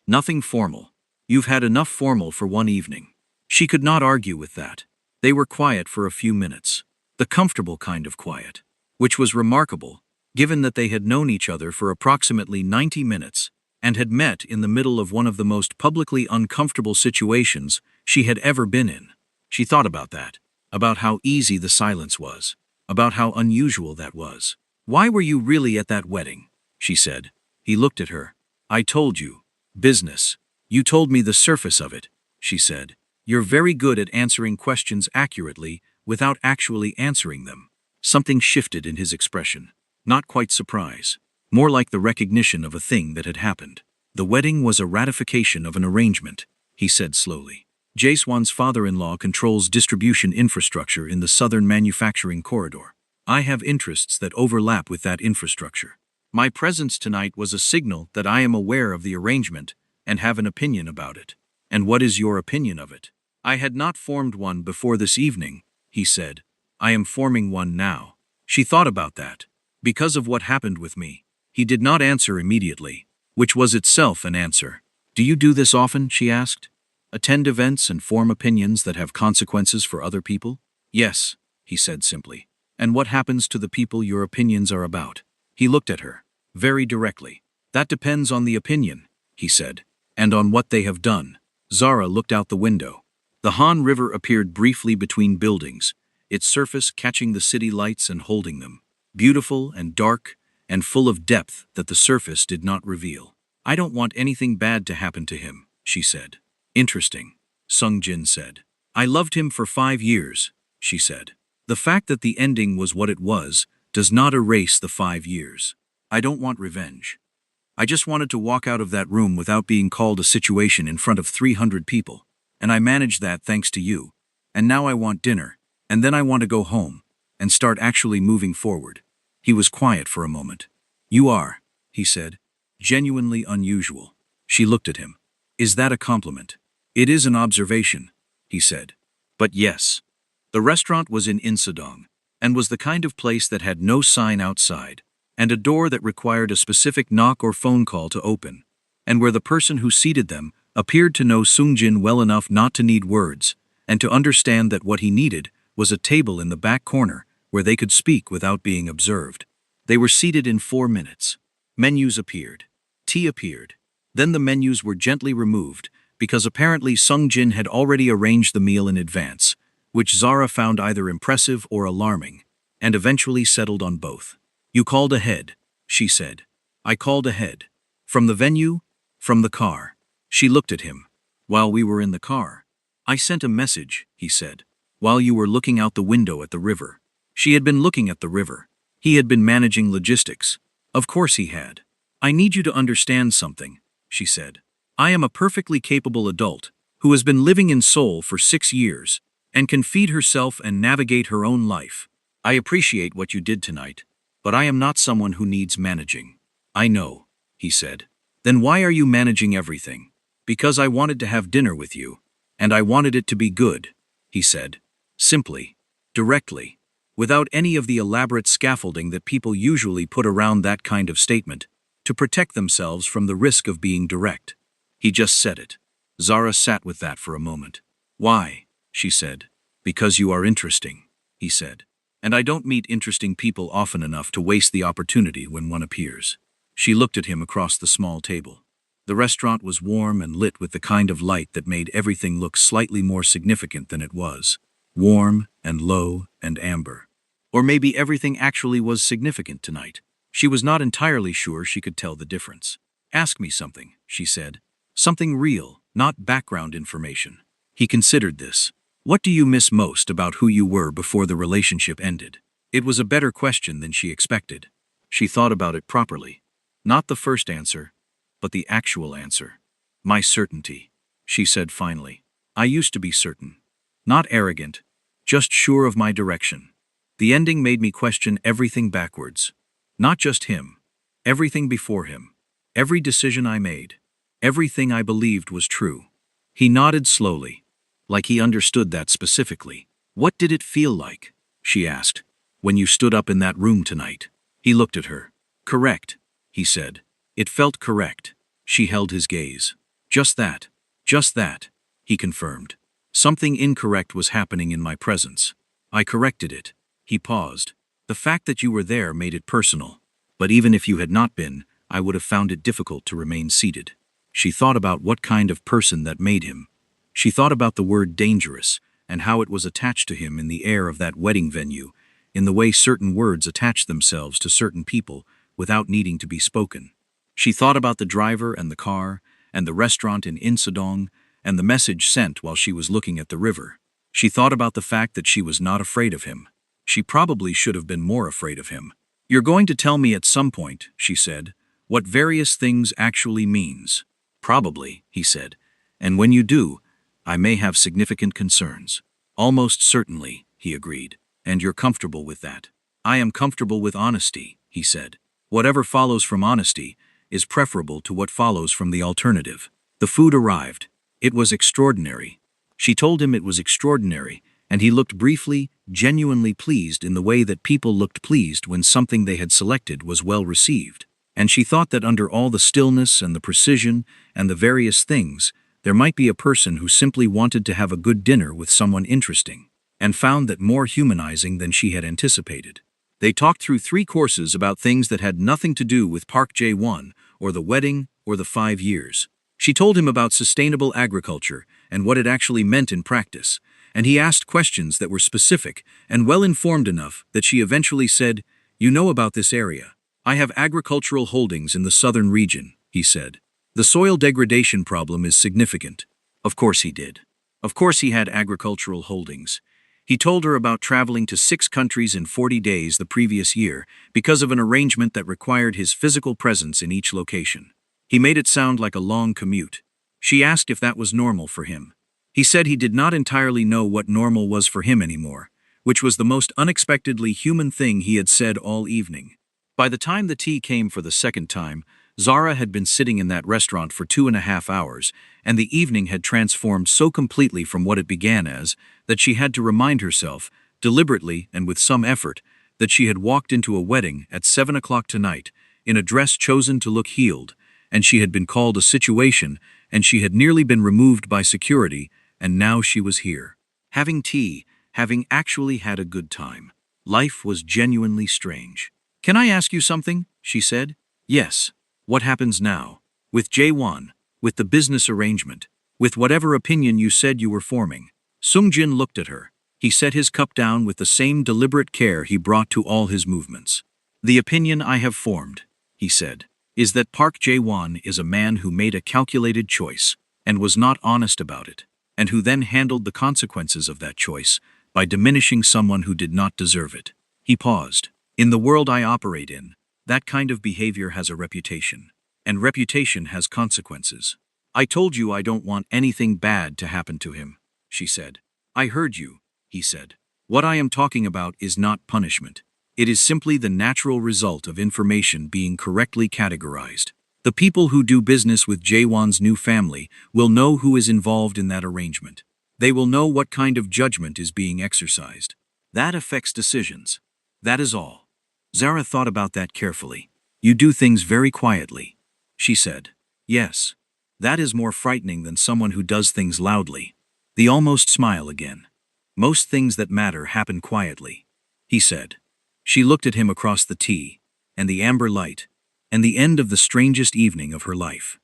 Nothing formal. You've had enough formal for one evening. She could not argue with that. They were quiet for a few minutes. The comfortable kind of quiet. Which was remarkable, given that they had known each other for approximately 90 minutes and had met in the middle of one of the most publicly uncomfortable situations she had ever been in. She thought about that, about how easy the silence was, about how unusual that was. "Why were you really at that wedding?" she said. He looked at her. "I told you. Business. You told me the surface of it," she said. "You're very good at answering questions accurately without actually answering them." Something shifted in his expression. Not quite surprise. More like the recognition of a thing that had happened. "The wedding was a ratification of an arrangement," he said slowly. "Jaeswan's father-in-law controls distribution infrastructure in the southern manufacturing corridor. I have interests that overlap with that infrastructure. My presence tonight was a signal that I am aware of the arrangement and have an opinion about it." "And what is your opinion of it?" "I had not formed one before this evening," he said. "I am forming one now." She thought about that. "Because of what happened with me." He did not answer immediately, which was itself an answer. "Do you do this often?" she asked. "Attend events and form opinions that have consequences for other people?" "Yes," he said simply. "And what happens to the people your opinions are about?" He looked at her, very directly. "That depends on the opinion," he said, "and on what they have done." Zara looked out the window. The Han River appeared briefly between buildings, its surface catching the city lights and holding them, beautiful and dark and full of depth that the surface did not reveal. "I don't want anything bad to happen to him," she said. "Interesting," Sung Jin said. "I loved him for 5 years," she said. "The fact that the ending was what it was does not erase the 5 years. I don't want revenge. I just wanted to walk out of that room without being called a situation in front of 300 people. And I managed that thanks to you. And now I want dinner, and then I want to go home and start actually moving forward." He was quiet for a moment. "You are," he said, "genuinely unusual." She looked at him. "Is that a compliment?" "It is an observation," he said. "But yes." The restaurant was in Insadong, and was the kind of place that had no sign outside, and a door that required a specific knock or phone call to open, and where the person who seated them appeared to know Sungjin well enough not to need words, and to understand that what he needed was a table in the back corner where they could speak without being observed. They were seated in 4 minutes. Menus appeared. Tea appeared. Then the menus were gently removed, because apparently Sungjin had already arranged the meal in advance, which Zara found either impressive or alarming, and eventually settled on both. "You called ahead," she said. "I called ahead. From the venue? From the car." She looked at him. "While we were in the car." "I sent a message," he said, "while you were looking out the window at the river." She had been looking at the river. He had been managing logistics. Of course he had. "I need you to understand something," she said. "I am a perfectly capable adult who has been living in Seoul for 6 years and can feed herself and navigate her own life. I appreciate what you did tonight, but I am not someone who needs managing." "I know," he said. "Then why are you managing everything?" "Because I wanted to have dinner with you, and I wanted it to be good," he said. Simply, directly, without any of the elaborate scaffolding that people usually put around that kind of statement, to protect themselves from the risk of being direct. He just said it. Zara sat with that for a moment. "Why?" she said. "Because you are interesting," he said. "And I don't meet interesting people often enough to waste the opportunity when one appears." She looked at him across the small table. The restaurant was warm and lit with the kind of light that made everything look slightly more significant than it was. Warm and low and amber. Or maybe everything actually was significant tonight. She was not entirely sure she could tell the difference. "Ask me something," she said. "Something real, not background information." He considered this. "What do you miss most about who you were before the relationship ended?" It was a better question than she expected. She thought about it properly. Not the first answer, but the actual answer. "My certainty," she said finally. "I used to be certain. Not arrogant, just sure of my direction. The ending made me question everything backwards. Not just him. Everything before him. Every decision I made. Everything I believed was true." He nodded slowly, like he understood that specifically. "What did it feel like?" she asked. "When you stood up in that room tonight?" He looked at her. "Correct," he said. "It felt correct." She held his gaze. Just that, he confirmed. "Something incorrect was happening in my presence. I corrected it." He paused. "The fact that you were there made it personal." But even if you had not been, I would have found it difficult to remain seated. She thought about what kind of person that made him. She thought about the word dangerous, and how it was attached to him in the air of that wedding venue, in the way certain words attach themselves to certain people without needing to be spoken. She thought about the driver and the car, and the restaurant in Insadong, and the message sent while she was looking at the river. She thought about the fact that she was not afraid of him. She probably should have been more afraid of him. "You're going to tell me at some point," she said, "what various things actually means." "Probably," he said, "and when you do, I may have significant concerns." "Almost certainly," he agreed, "and you're comfortable with that." "I am comfortable with honesty," he said. "Whatever follows from honesty is preferable to what follows from the alternative." The food arrived. It was extraordinary. She told him it was extraordinary, and he looked briefly, genuinely pleased in the way that people looked pleased when something they had selected was well received. And she thought that under all the stillness and the precision and the various things, there might be a person who simply wanted to have a good dinner with someone interesting, and found that more humanizing than she had anticipated. They talked through 3 courses about things that had nothing to do with Park Jae-won, or the wedding, or the 5 years. She told him about sustainable agriculture and what it actually meant in practice, and he asked questions that were specific and well-informed enough that she eventually said, "You know about this area." "I have agricultural holdings in the southern region," he said. "The soil degradation problem is significant." Of course he did. Of course he had agricultural holdings. He told her about traveling to 6 countries in 40 days the previous year because of an arrangement that required his physical presence in each location. He made it sound like a long commute. She asked if that was normal for him. He said he did not entirely know what normal was for him anymore, which was the most unexpectedly human thing he had said all evening. By the time the tea came for the second time, Zara had been sitting in that restaurant for 2.5 hours, and the evening had transformed so completely from what it began as that she had to remind herself, deliberately and with some effort, that she had walked into a wedding at 7 o'clock tonight, in a dress chosen to look healed, and she had been called a situation, and she had nearly been removed by security, and now she was here. Having tea, having actually had a good time. Life was genuinely strange. "Can I ask you something?" she said. "Yes." "What happens now? With Jae-won, with the business arrangement, with whatever opinion you said you were forming?" Sung-jin looked at her. He set his cup down with the same deliberate care he brought to all his movements. "The opinion I have formed," he said, "is that Park Jae-won is a man who made a calculated choice, and was not honest about it, and who then handled the consequences of that choice by diminishing someone who did not deserve it." He paused. "In the world I operate in, that kind of behavior has a reputation, and reputation has consequences. I told you I don't want anything bad to happen to him," she said. "I heard you," he said. "What I am talking about is not punishment. It is simply the natural result of information being correctly categorized. The people who do business with Jae-won's new family will know who is involved in that arrangement. They will know what kind of judgment is being exercised. That affects decisions. That is all." Zara thought about that carefully. "You do things very quietly," she said. "Yes. That is more frightening than someone who does things loudly." The almost smile again. "Most things that matter happen quietly," he said. She looked at him across the tea, and the amber light, and the end of the strangest evening of her life.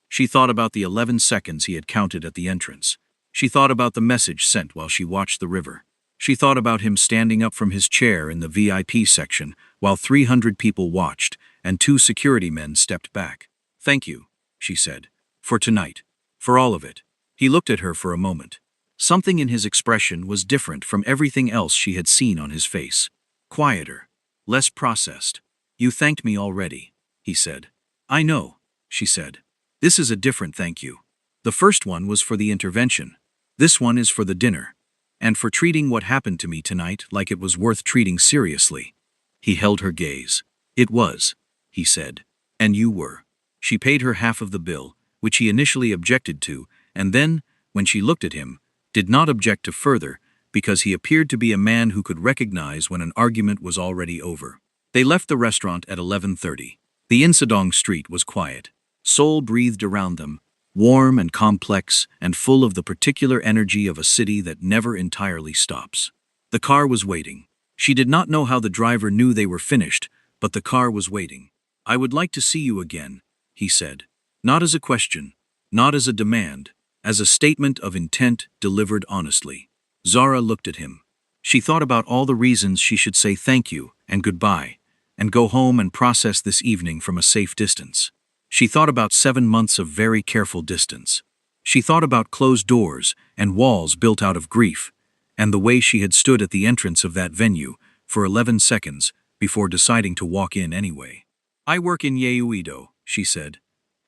She thought about the 11 seconds he had counted at the entrance. She thought about the message sent while she watched the river. She thought about him standing up from his chair in the VIP section while 300 people watched and 2 security men stepped back. "Thank you," she said, "for tonight, for all of it." He looked at her for a moment. Something in his expression was different from everything else she had seen on his face. Quieter, less processed. "You thanked me already," he said. "I know," she said. "This is a different thank you. The first one was for the intervention. This one is for the dinner. And for treating what happened to me tonight like it was worth treating seriously." He held her gaze. "It was," he said. "And you were." She paid her half of the bill, which he initially objected to, and then, when she looked at him, did not object to further, because he appeared to be a man who could recognize when an argument was already over. They left the restaurant at 11:30. The Insadong street was quiet. Seoul breathed around them, warm and complex and full of the particular energy of a city that never entirely stops. The car was waiting. She did not know how the driver knew they were finished, but the car was waiting. "I would like to see you again," he said. Not as a question, not as a demand, as a statement of intent delivered honestly. Zara looked at him. She thought about all the reasons she should say thank you and goodbye, and go home and process this evening from a safe distance. She thought about 7 months of very careful distance. She thought about closed doors and walls built out of grief, and the way she had stood at the entrance of that venue for 11 seconds before deciding to walk in anyway. "I work in Uido," she said.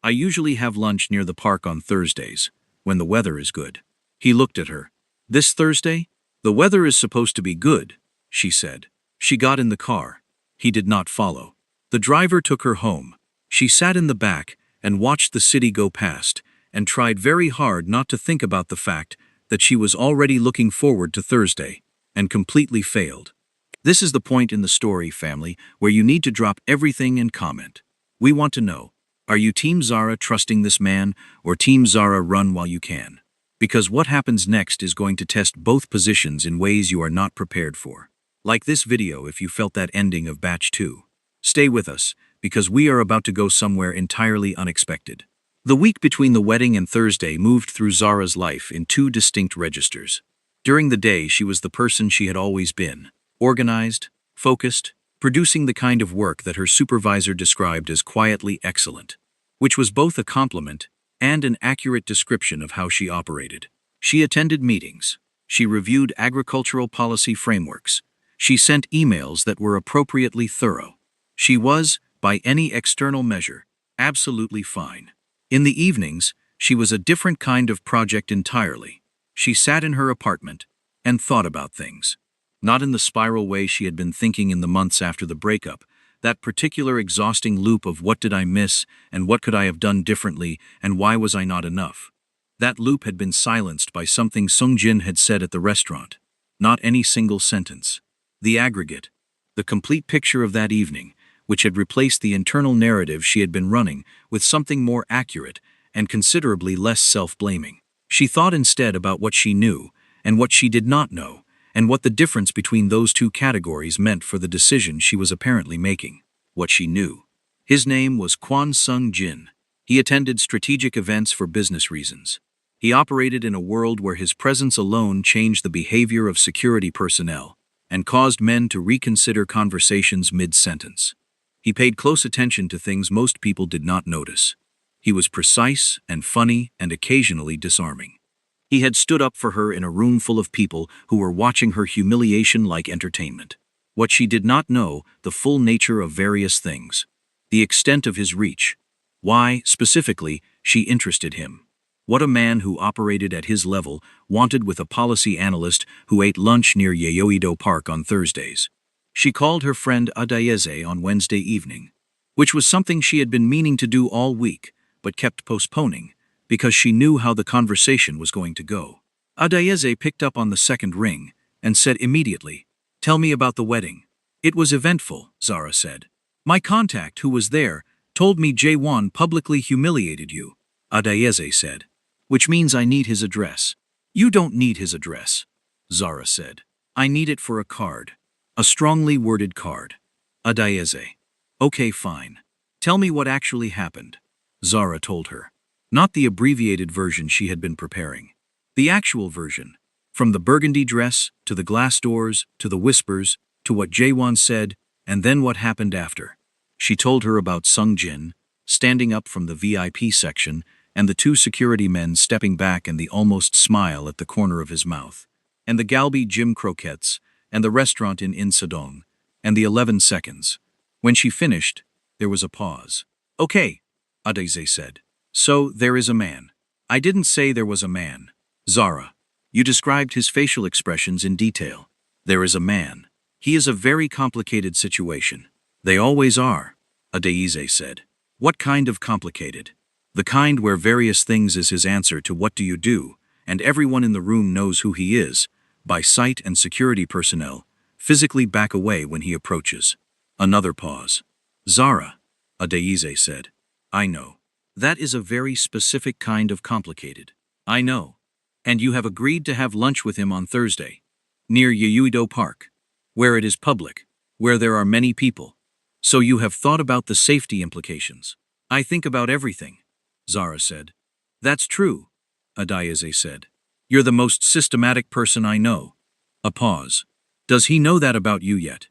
"I usually have lunch near the park on Thursdays, when the weather is good." He looked at her. "This Thursday? The weather is supposed to be good," she said. She got in the car. He did not follow. The driver took her home. She sat in the back and watched the city go past, and tried very hard not to think about the fact that she was already looking forward to Thursday, and completely failed. This is the point in the story, family, where you need to drop everything and comment. We want to know, are you Team Zara trusting this man, or Team Zara run while you can? Because what happens next is going to test both positions in ways you are not prepared for. Like this video if you felt that ending of Batch 2. Stay with us, because we are about to go somewhere entirely unexpected. The week between the wedding and Thursday moved through Zara's life in 2 distinct registers. During the day, she was the person she had always been. Organized, focused, producing the kind of work that her supervisor described as quietly excellent, which was both a compliment and an accurate description of how she operated. She attended meetings. She reviewed agricultural policy frameworks. She sent emails that were appropriately thorough. She was, by any external measure, absolutely fine. In the evenings, she was a different kind of project entirely. She sat in her apartment and thought about things. Not in the spiral way she had been thinking in the months after the breakup, that particular exhausting loop of what did I miss and what could I have done differently and why was I not enough. That loop had been silenced by something Sungjin had said at the restaurant. Not any single sentence. The aggregate, the complete picture of that evening, which had replaced the internal narrative she had been running with something more accurate and considerably less self-blaming. She thought instead about what she knew and what she did not know, and what the difference between those 2 categories meant for the decision she was apparently making. What she knew. His name was Kwon Sung-jin. He attended strategic events for business reasons. He operated in a world where his presence alone changed the behavior of security personnel and caused men to reconsider conversations mid-sentence. He paid close attention to things most people did not notice. He was precise and funny and occasionally disarming. He had stood up for her in a room full of people who were watching her humiliation like entertainment. What she did not know, the full nature of various things. The extent of his reach. Why, specifically, she interested him. What a man who operated at his level wanted with a policy analyst who ate lunch near Yeouido Park on Thursdays. She called her friend Adayeze on Wednesday evening, which was something she had been meaning to do all week, but kept postponing, because she knew how the conversation was going to go. Adayeze picked up on the second ring and said immediately, "Tell me about the wedding." "It was eventful," Zara said. "My contact, who was there, told me Jaewon publicly humiliated you," Adayeze said. "Which means I need his address." "You don't need his address," Zara said. "I need it for a card. A strongly worded card." Adayeze. "Okay, fine. Tell me what actually happened," Zara told her. Not the abbreviated version she had been preparing. The actual version. From the burgundy dress, to the glass doors, to the whispers, to what Jaewon said, and then what happened after. She told her about Sungjin, standing up from the VIP section, and the 2 security men stepping back and the almost smile at the corner of his mouth, and the Galbi gym croquettes, and the restaurant in Insadong, and the 11 seconds. When she finished, there was a pause. "Okay," Adayeze said. "So, there is a man." "I didn't say there was a man, Zara. You described his facial expressions in detail. There is a man. He is a very complicated situation." "They always are," Adayeze said. "What kind of complicated?" "The kind where various things is his answer to what do you do, and everyone in the room knows who he is, by sight, and security personnel physically back away when he approaches." Another pause. "Zara," Adayeze said. "I know. That is a very specific kind of complicated." "I know. And you have agreed to have lunch with him on Thursday, near Yeouido Park, where it is public, where there are many people." So you have thought about the safety implications. I think about everything, Zara said. That's true, Adayeze said. You're the most systematic person I know. A pause. Does he know that about you yet?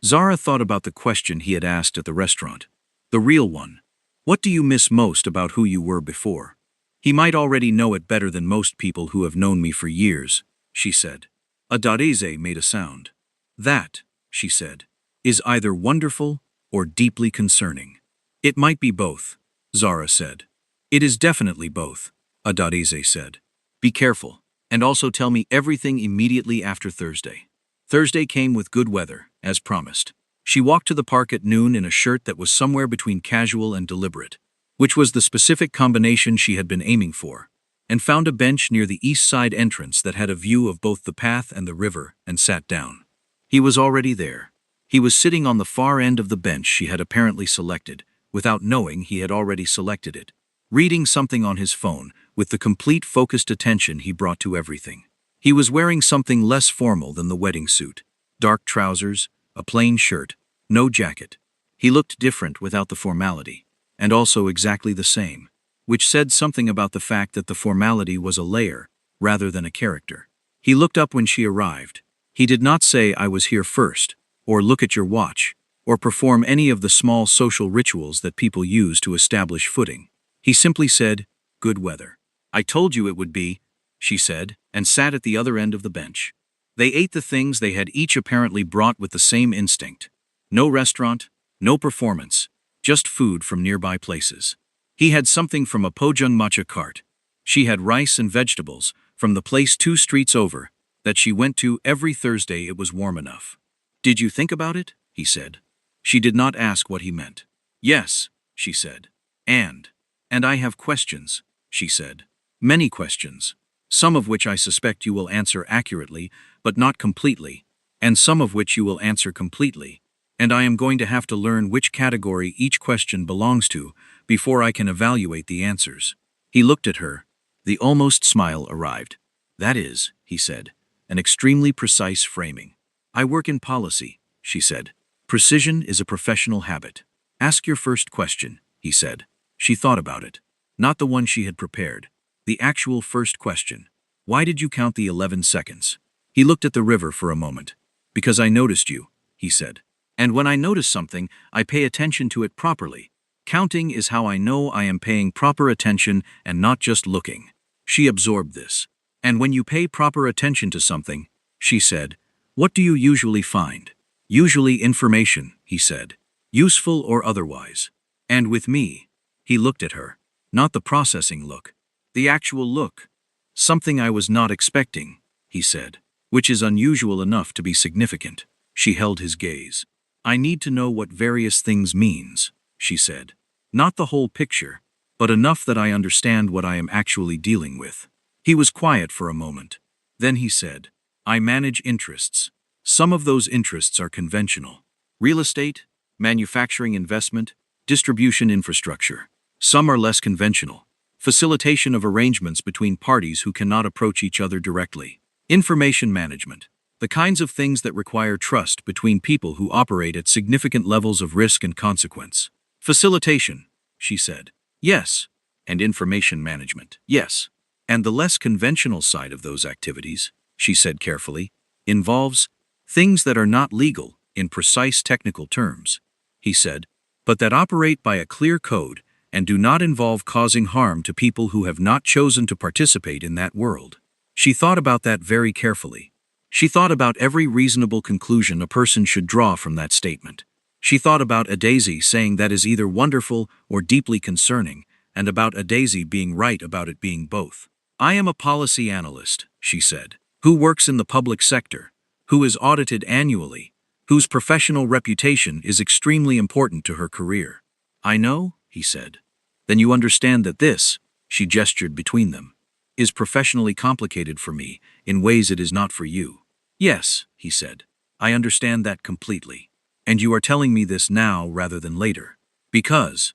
Zara thought about the question he had asked at the restaurant. The real one. What do you miss most about who you were before? He might already know it better than most people who have known me for years, she said. Adayeze made a sound. That, she said, is either wonderful or deeply concerning. It might be both, Zara said. It is definitely both, Adayeze said. Be careful, and also tell me everything immediately after Thursday. Thursday came with good weather, as promised. She walked to the park at noon in a shirt that was somewhere between casual and deliberate, which was the specific combination she had been aiming for, and found a bench near the east side entrance that had a view of both the path and the river, and sat down. He was already there. He was sitting on the far end of the bench she had apparently selected, without knowing he had already selected it, reading something on his phone with the complete focused attention he brought to everything. He was wearing something less formal than the wedding suit, dark trousers, a plain shirt, no jacket. He looked different without the formality, and also exactly the same, which said something about the fact that the formality was a layer rather than a character. He looked up when she arrived. He did not say, "I was here first," or "look at your watch," or perform any of the small social rituals that people use to establish footing. He simply said, "Good weather." "I told you it would be," she said, and sat at the other end of the bench. They ate the things they had each apparently brought with the same instinct. No restaurant, no performance, just food from nearby places. He had something from a Pojung matcha cart. She had rice and vegetables from the place 2 streets over that she went to every Thursday it was warm enough. "Did you think about it?" he said. She did not ask what he meant. "Yes," she said. And I have questions," she said. "Many questions. Some of which I suspect you will answer accurately, but not completely, and some of which you will answer completely, and I am going to have to learn which category each question belongs to before I can evaluate the answers." He looked at her. The almost smile arrived. "That is," he said, "an extremely precise framing." "I work in policy," she said. "Precision is a professional habit." "Ask your first question," he said. She thought about it. Not the one she had prepared. The actual first question. "Why did you count the 11 seconds?" He looked at the river for a moment. "Because I noticed you," he said. "And when I notice something, I pay attention to it properly. Counting is how I know I am paying proper attention and not just looking." She absorbed this. "And when you pay proper attention to something," she said, "what do you usually find?" "Usually information," he said. "Useful or otherwise." "And with me," he looked at her. Not the processing look. The actual look. "Something I was not expecting," he said. "Which is unusual enough to be significant." She held his gaze. "I need to know what various things means," she said. "Not the whole picture, but enough that I understand what I am actually dealing with." He was quiet for a moment. Then he said, "I manage interests. Some of those interests are conventional. Real estate, manufacturing investment, distribution infrastructure. Some are less conventional. Facilitation of arrangements between parties who cannot approach each other directly. Information management. The kinds of things that require trust between people who operate at significant levels of risk and consequence." "Facilitation," she said. "Yes." "And information management." "Yes." "And the less conventional side of those activities," she said carefully, "involves things that are not legal in precise technical terms," he said, "but that operate by a clear code and do not involve causing harm to people who have not chosen to participate in that world." She thought about that very carefully. She thought about every reasonable conclusion a person should draw from that statement. She thought about Adayeze saying that is either wonderful or deeply concerning, and about Adayeze being right about it being both. "I am a policy analyst," she said, "who works in the public sector, who is audited annually, whose professional reputation is extremely important to her career." "I know," he said. "Then you understand that this," she gestured between them, "is professionally complicated for me in ways it is not for you." "Yes," he said. "I understand that completely. And you are telling me this now rather than later." Because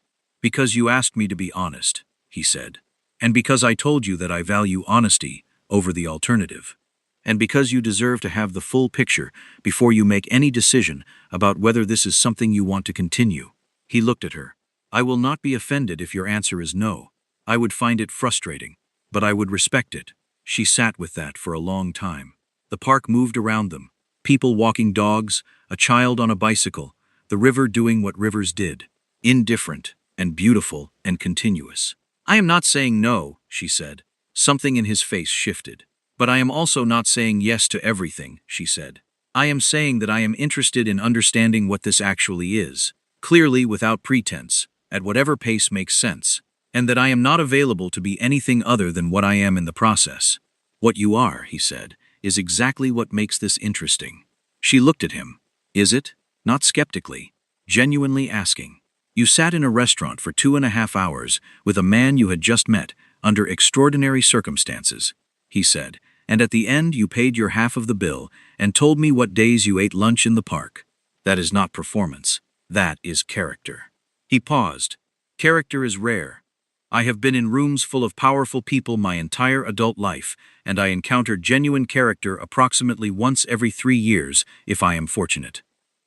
you asked me to be honest," he said. "And because I told you that I value honesty over the alternative." And because you deserve to have the full picture before you make any decision about whether this is something you want to continue. He looked at her. I will not be offended if your answer is no. I would find it frustrating, but I would respect it. She sat with that for a long time. The park moved around them. People walking dogs, a child on a bicycle, the river doing what rivers did. Indifferent and beautiful and continuous. I am not saying no, she said. Something in his face shifted. But I am also not saying yes to everything, she said. I am saying that I am interested in understanding what this actually is, clearly without pretense, at whatever pace makes sense, and that I am not available to be anything other than what I am in the process. What you are, he said, is exactly what makes this interesting. She looked at him. Is it? Not skeptically, genuinely asking. You sat in a restaurant for 2.5 hours with a man you had just met, under extraordinary circumstances, he said, and at the end you paid your half of the bill and told me what days you ate lunch in the park. That is not performance. That is character. He paused. Character is rare. I have been in rooms full of powerful people my entire adult life, and I encounter genuine character approximately once every 3 years, if I am fortunate.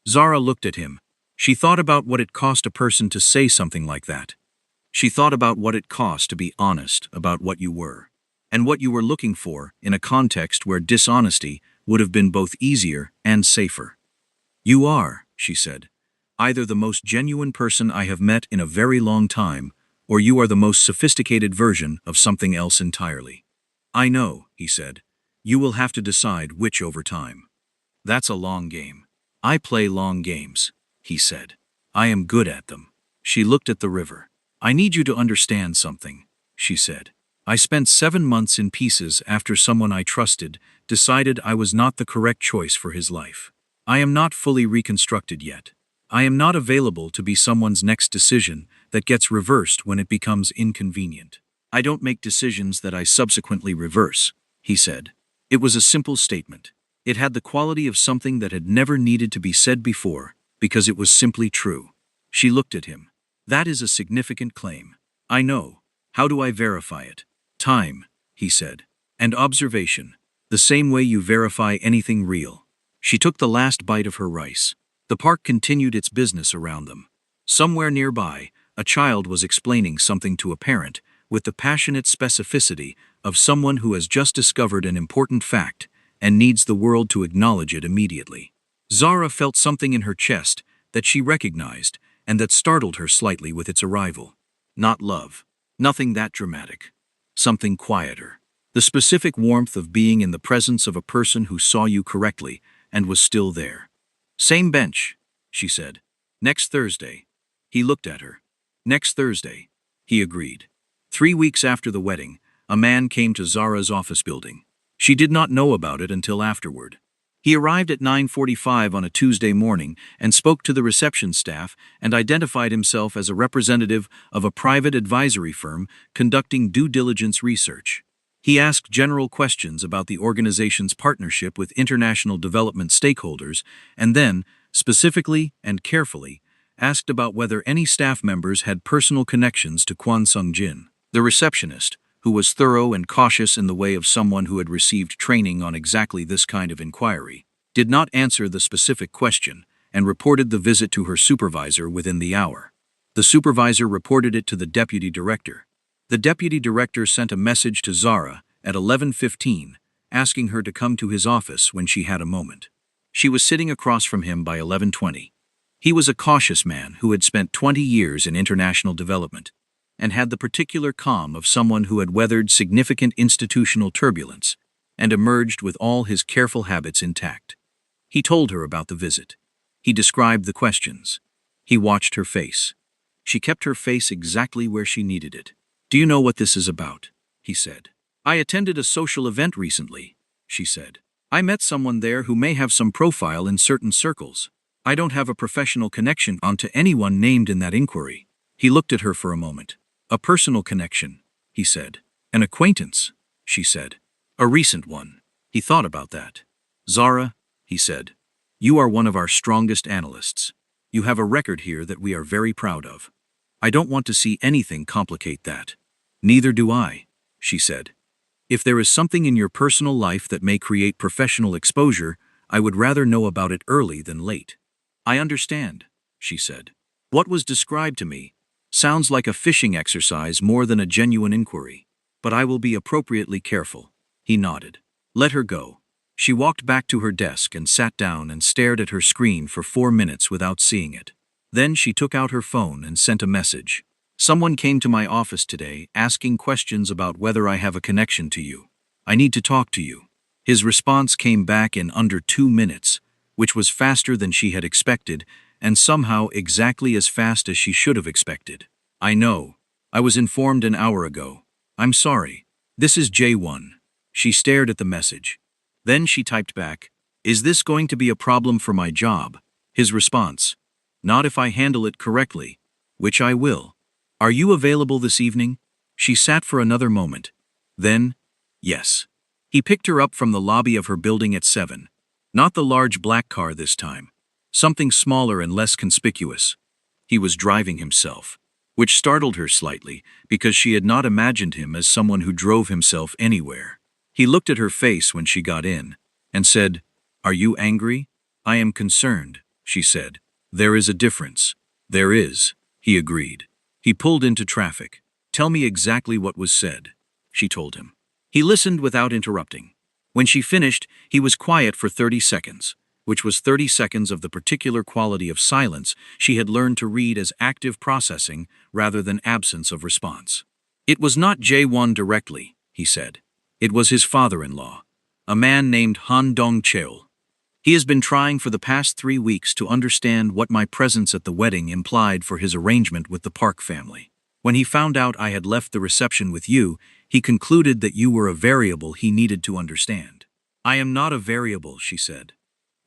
Zara looked at him. She thought about what it cost a person to say something like that. She thought about what it cost to be honest about what you were, and what you were looking for in a context where dishonesty would have been both easier and safer. You are, she said, either the most genuine person I have met in a very long time, or you are the most sophisticated version of something else entirely. I know, he said. You will have to decide which over time. That's a long game. I play long games, he said. I am good at them. She looked at the river. I need you to understand something, she said. I spent 7 months in pieces after someone I trusted decided I was not the correct choice for his life. I am not fully reconstructed yet. I am not available to be someone's next decision that gets reversed when it becomes inconvenient. I don't make decisions that I subsequently reverse, he said. It was a simple statement. It had the quality of something that had never needed to be said before, because it was simply true. She looked at him. That is a significant claim. I know. How do I verify it? Time, he said. And observation. The same way you verify anything real. She took the last bite of her rice. The park continued its business around them. Somewhere nearby, a child was explaining something to a parent with the passionate specificity of someone who has just discovered an important fact and needs the world to acknowledge it immediately. Zara felt something in her chest that she recognized and that startled her slightly with its arrival. Not love. Nothing that dramatic. Something quieter. The specific warmth of being in the presence of a person who saw you correctly and was still there. Same bench, she said. Next Thursday. He looked at her. Next Thursday, he agreed. 3 weeks after the wedding, a man came to Zara's office building. She did not know about it until afterward. He arrived at 9:45 on a Tuesday morning and spoke to the reception staff and identified himself as a representative of a private advisory firm conducting due diligence research. He asked general questions about the organization's partnership with international development stakeholders and then, specifically and carefully, asked about whether any staff members had personal connections to Kwon Sung-jin. The receptionist, who was thorough and cautious in the way of someone who had received training on exactly this kind of inquiry, did not answer the specific question and reported the visit to her supervisor within the hour. The supervisor reported it to the deputy director. The deputy director sent a message to Zara at 11:15, asking her to come to his office when she had a moment. She was sitting across from him by 11:20. He was a cautious man who had spent 20 years in international development and had the particular calm of someone who had weathered significant institutional turbulence and emerged with all his careful habits intact. He told her about the visit. He described the questions. He watched her face. She kept her face exactly where she needed it. Do you know what this is about? He said. I attended a social event recently, she said. I met someone there who may have some profile in certain circles. I don't have a professional connection onto anyone named in that inquiry. He looked at her for a moment. A personal connection, he said. An acquaintance, she said. A recent one. He thought about that. Zara, he said, you are one of our strongest analysts. You have a record here that we are very proud of. I don't want to see anything complicate that. Neither do I, she said. If there is something in your personal life that may create professional exposure, I would rather know about it early than late. I understand, she said. What was described to me sounds like a fishing exercise more than a genuine inquiry, but I will be appropriately careful. He nodded. Let her go. She walked back to her desk and sat down and stared at her screen for 4 minutes without seeing it. Then she took out her phone and sent a message. Someone came to my office today asking questions about whether I have a connection to you. I need to talk to you. His response came back in under 2 minutes, which was faster than she had expected, and somehow exactly as fast as she should have expected. I know. I was informed an hour ago. I'm sorry. This is J1. She stared at the message. Then she typed back, is this going to be a problem for my job? His response, not if I handle it correctly, which I will. Are you available this evening? She sat for another moment. Then, yes. He picked her up from the lobby of her building at 7. Not the large black car this time. Something smaller and less conspicuous. He was driving himself, which startled her slightly because she had not imagined him as someone who drove himself anywhere. He looked at her face when she got in and said, are you angry? I am concerned, she said. There is a difference. There is, he agreed. He pulled into traffic. Tell me exactly what was said, she told him. He listened without interrupting. When she finished, he was quiet for 30 seconds, which was 30 seconds of the particular quality of silence she had learned to read as active processing rather than absence of response. It was not J1 directly, he said. It was his father-in-law, a man named Han Dong-cheol. He has been trying for the past 3 weeks to understand what my presence at the wedding implied for his arrangement with the Park family. When he found out I had left the reception with you, he concluded that you were a variable he needed to understand. I am not a variable, she said.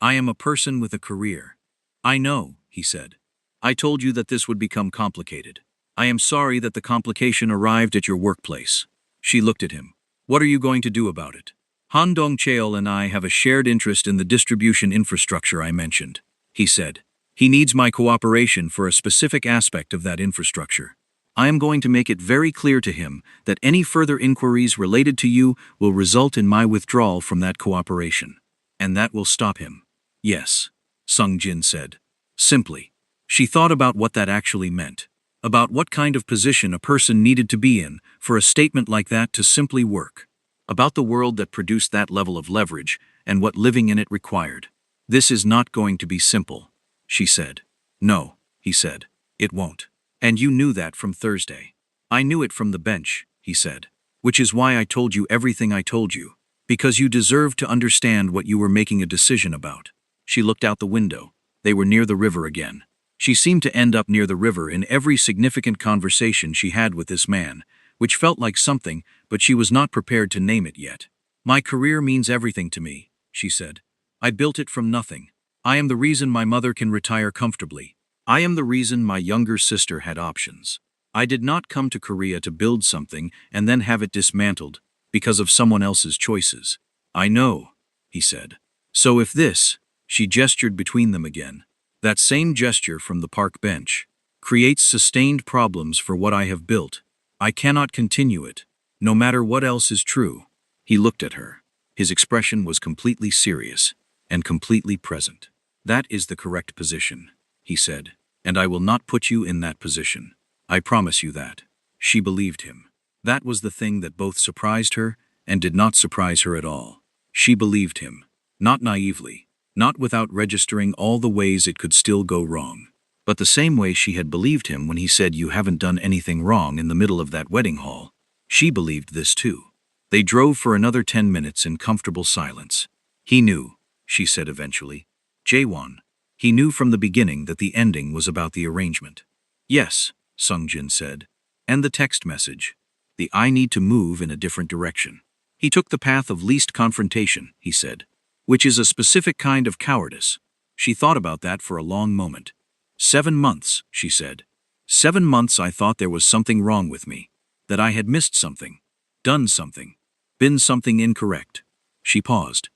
I am a person with a career. I know, he said. I told you that this would become complicated. I am sorry that the complication arrived at your workplace. She looked at him. What are you going to do about it? Han Dong-cheol and I have a shared interest in the distribution infrastructure I mentioned, he said. He needs my cooperation for a specific aspect of that infrastructure. I am going to make it very clear to him that any further inquiries related to you will result in my withdrawal from that cooperation. And that will stop him. Yes, Sung Jin said. Simply. She thought about what that actually meant, about what kind of position a person needed to be in for a statement like that to simply work, about the world that produced that level of leverage and what living in it required. This is not going to be simple, she said. No, he said. It won't. And you knew that from Thursday. I knew it from the bench, he said. Which is why I told you everything I told you, because you deserved to understand what you were making a decision about. She looked out the window. They were near the river again. She seemed to end up near the river in every significant conversation she had with this man, which felt like something, but she was not prepared to name it yet. My career means everything to me, she said. I built it from nothing. I am the reason my mother can retire comfortably. I am the reason my younger sister had options. I did not come to Korea to build something and then have it dismantled because of someone else's choices. I know, he said. So if this, she gestured between them again, that same gesture from the park bench, creates sustained problems for what I have built, I cannot continue it, no matter what else is true. He looked at her. His expression was completely serious and completely present. That is the correct position, he said, and I will not put you in that position. I promise you that. She believed him. That was the thing that both surprised her and did not surprise her at all. She believed him, not naively, not without registering all the ways it could still go wrong, but the same way she had believed him when he said you haven't done anything wrong in the middle of that wedding hall. She believed this too. They drove for another 10 minutes in comfortable silence. He knew, she said eventually. Jaewon. He knew from the beginning that the ending was about the arrangement. Yes, Sung Jin said. And the text message. The I need to move in a different direction. He took the path of least confrontation, he said, which is a specific kind of cowardice. She thought about that for a long moment. 7 months, she said. 7 months I thought there was something wrong with me, that I had missed something, done something, been something incorrect. She paused.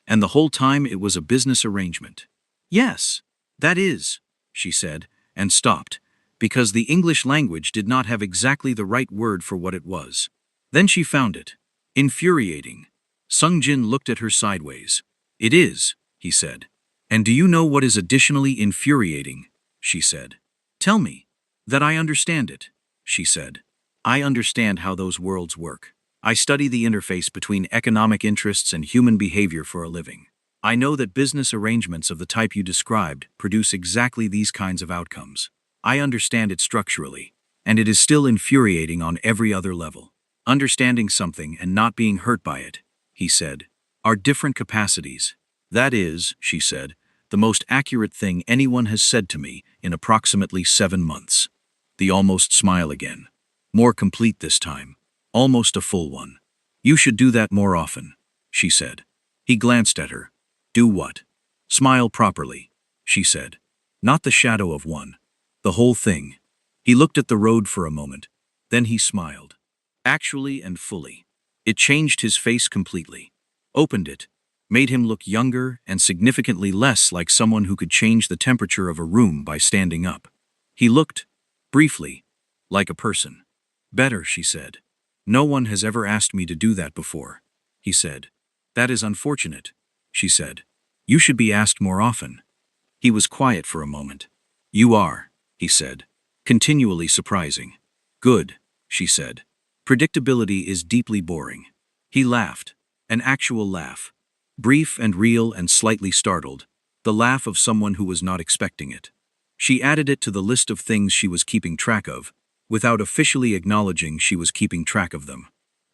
And the whole time it was a business arrangement. Yes, that is, she said, and stopped, because the English language did not have exactly the right word for what it was. Then she found it. Infuriating. Sung Jin looked at her sideways. It is, he said. And do you know what is additionally infuriating? She said. Tell me. That I understand it, she said. I understand how those worlds work. I study the interface between economic interests and human behavior for a living. I know that business arrangements of the type you described produce exactly these kinds of outcomes. I understand it structurally, and it is still infuriating on every other level. Understanding something and not being hurt by it, he said, are different capacities. That is, she said, the most accurate thing anyone has said to me in approximately 7 months. The almost smile again. More complete this time. Almost a full one. You should do that more often, she said. He glanced at her. Do what? Smile properly, she said. Not the shadow of one. The whole thing. He looked at the road for a moment. Then he smiled. Actually and fully. It changed his face completely. Opened it. Made him look younger and significantly less like someone who could change the temperature of a room by standing up. He looked, briefly, like a person. Better, she said. No one has ever asked me to do that before, he said. That is unfortunate, she said. You should be asked more often. He was quiet for a moment. You are, he said, continually surprising. Good, she said. Predictability is deeply boring. He laughed, an actual laugh. Brief and real and slightly startled, the laugh of someone who was not expecting it. She added it to the list of things she was keeping track of, without officially acknowledging she was keeping track of them.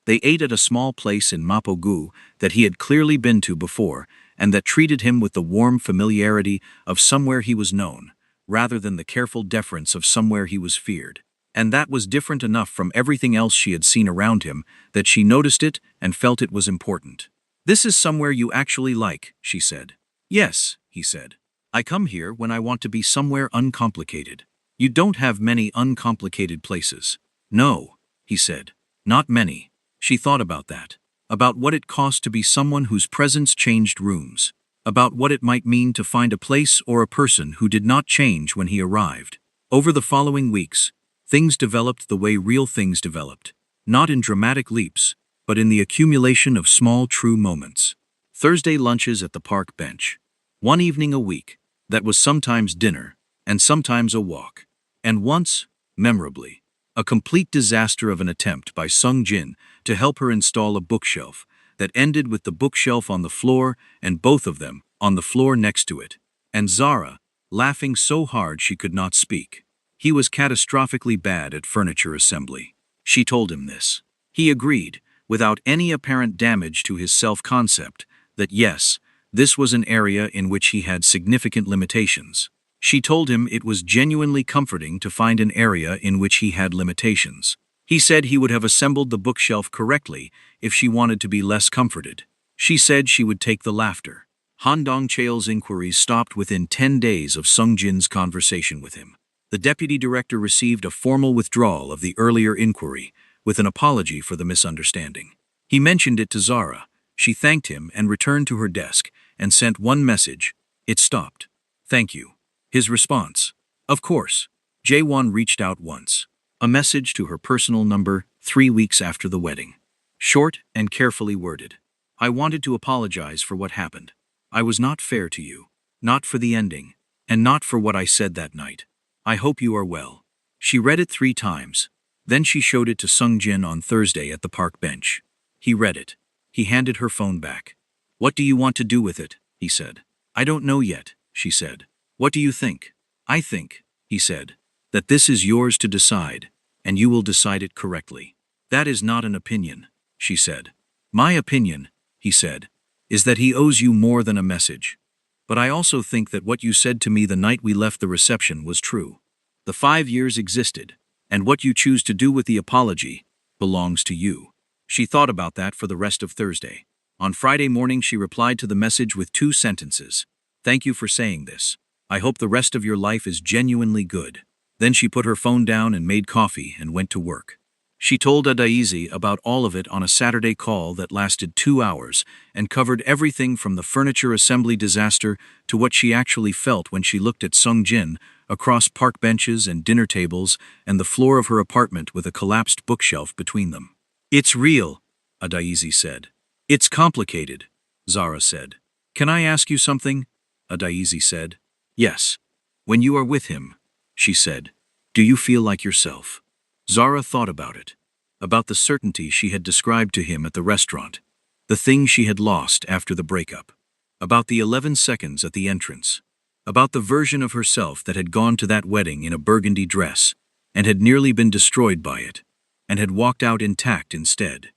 They ate at a small place in Mapogu that he had clearly been to before and that treated him with the warm familiarity of somewhere he was known, rather than the careful deference of somewhere he was feared. And that was different enough from everything else she had seen around him that she noticed it and felt it was important. This is somewhere you actually like, she said. Yes, he said. I come here when I want to be somewhere uncomplicated. You don't have many uncomplicated places. No, he said. Not many. She thought about that. About what it cost to be someone whose presence changed rooms. About what it might mean to find a place or a person who did not change when he arrived. Over the following weeks, things developed the way real things developed. Not in dramatic leaps, but in the accumulation of small true moments. Thursday lunches at the park bench. One evening a week. That was sometimes dinner, and sometimes a walk. And once, memorably, a complete disaster of an attempt by Sung Jin to help her install a bookshelf that ended with the bookshelf on the floor and both of them on the floor next to it. And Zara, laughing so hard she could not speak. He was catastrophically bad at furniture assembly. She told him this. He agreed, without any apparent damage to his self-concept, that yes, this was an area in which he had significant limitations. She told him it was genuinely comforting to find an area in which he had limitations. He said he would have assembled the bookshelf correctly if she wanted to be less comforted. She said she would take the laughter. Han Dong-cheol's inquiries stopped within 10 days of Sung Jin's conversation with him. The deputy director received a formal withdrawal of the earlier inquiry, with an apology for the misunderstanding. He mentioned it to Zara. She thanked him and returned to her desk and sent one message. It stopped. Thank you. His response. Of course. Jaewon reached out once. A message to her personal number 3 weeks after the wedding. Short and carefully worded. I wanted to apologize for what happened. I was not fair to you. Not for the ending. And not for what I said that night. I hope you are well. She read it 3 times. Then she showed it to Sung Jin on Thursday at the park bench. He read it. He handed her phone back. What do you want to do with it? He said. I don't know yet, she said. What do you think? I think, he said, that this is yours to decide, and you will decide it correctly. That is not an opinion, she said. My opinion, he said, is that he owes you more than a message. But I also think that what you said to me the night we left the reception was true. The 5 years existed, and what you choose to do with the apology belongs to you. She thought about that for the rest of Thursday. On Friday morning she replied to the message with 2 sentences. Thank you for saying this. I hope the rest of your life is genuinely good. Then she put her phone down and made coffee and went to work. She told Adaizi about all of it on a Saturday call that lasted 2 hours and covered everything from the furniture assembly disaster to what she actually felt when she looked at Sung Jin across park benches and dinner tables and the floor of her apartment with a collapsed bookshelf between them. It's real, Adaizi said. It's complicated, Zara said. Can I ask you something? Adaizi said. Yes. When you are with him, she said, do you feel like yourself? Zara thought about it. About the certainty she had described to him at the restaurant. The thing she had lost after the breakup. About the 11 seconds at the entrance. About the version of herself that had gone to that wedding in a burgundy dress, and had nearly been destroyed by it, and had walked out intact instead.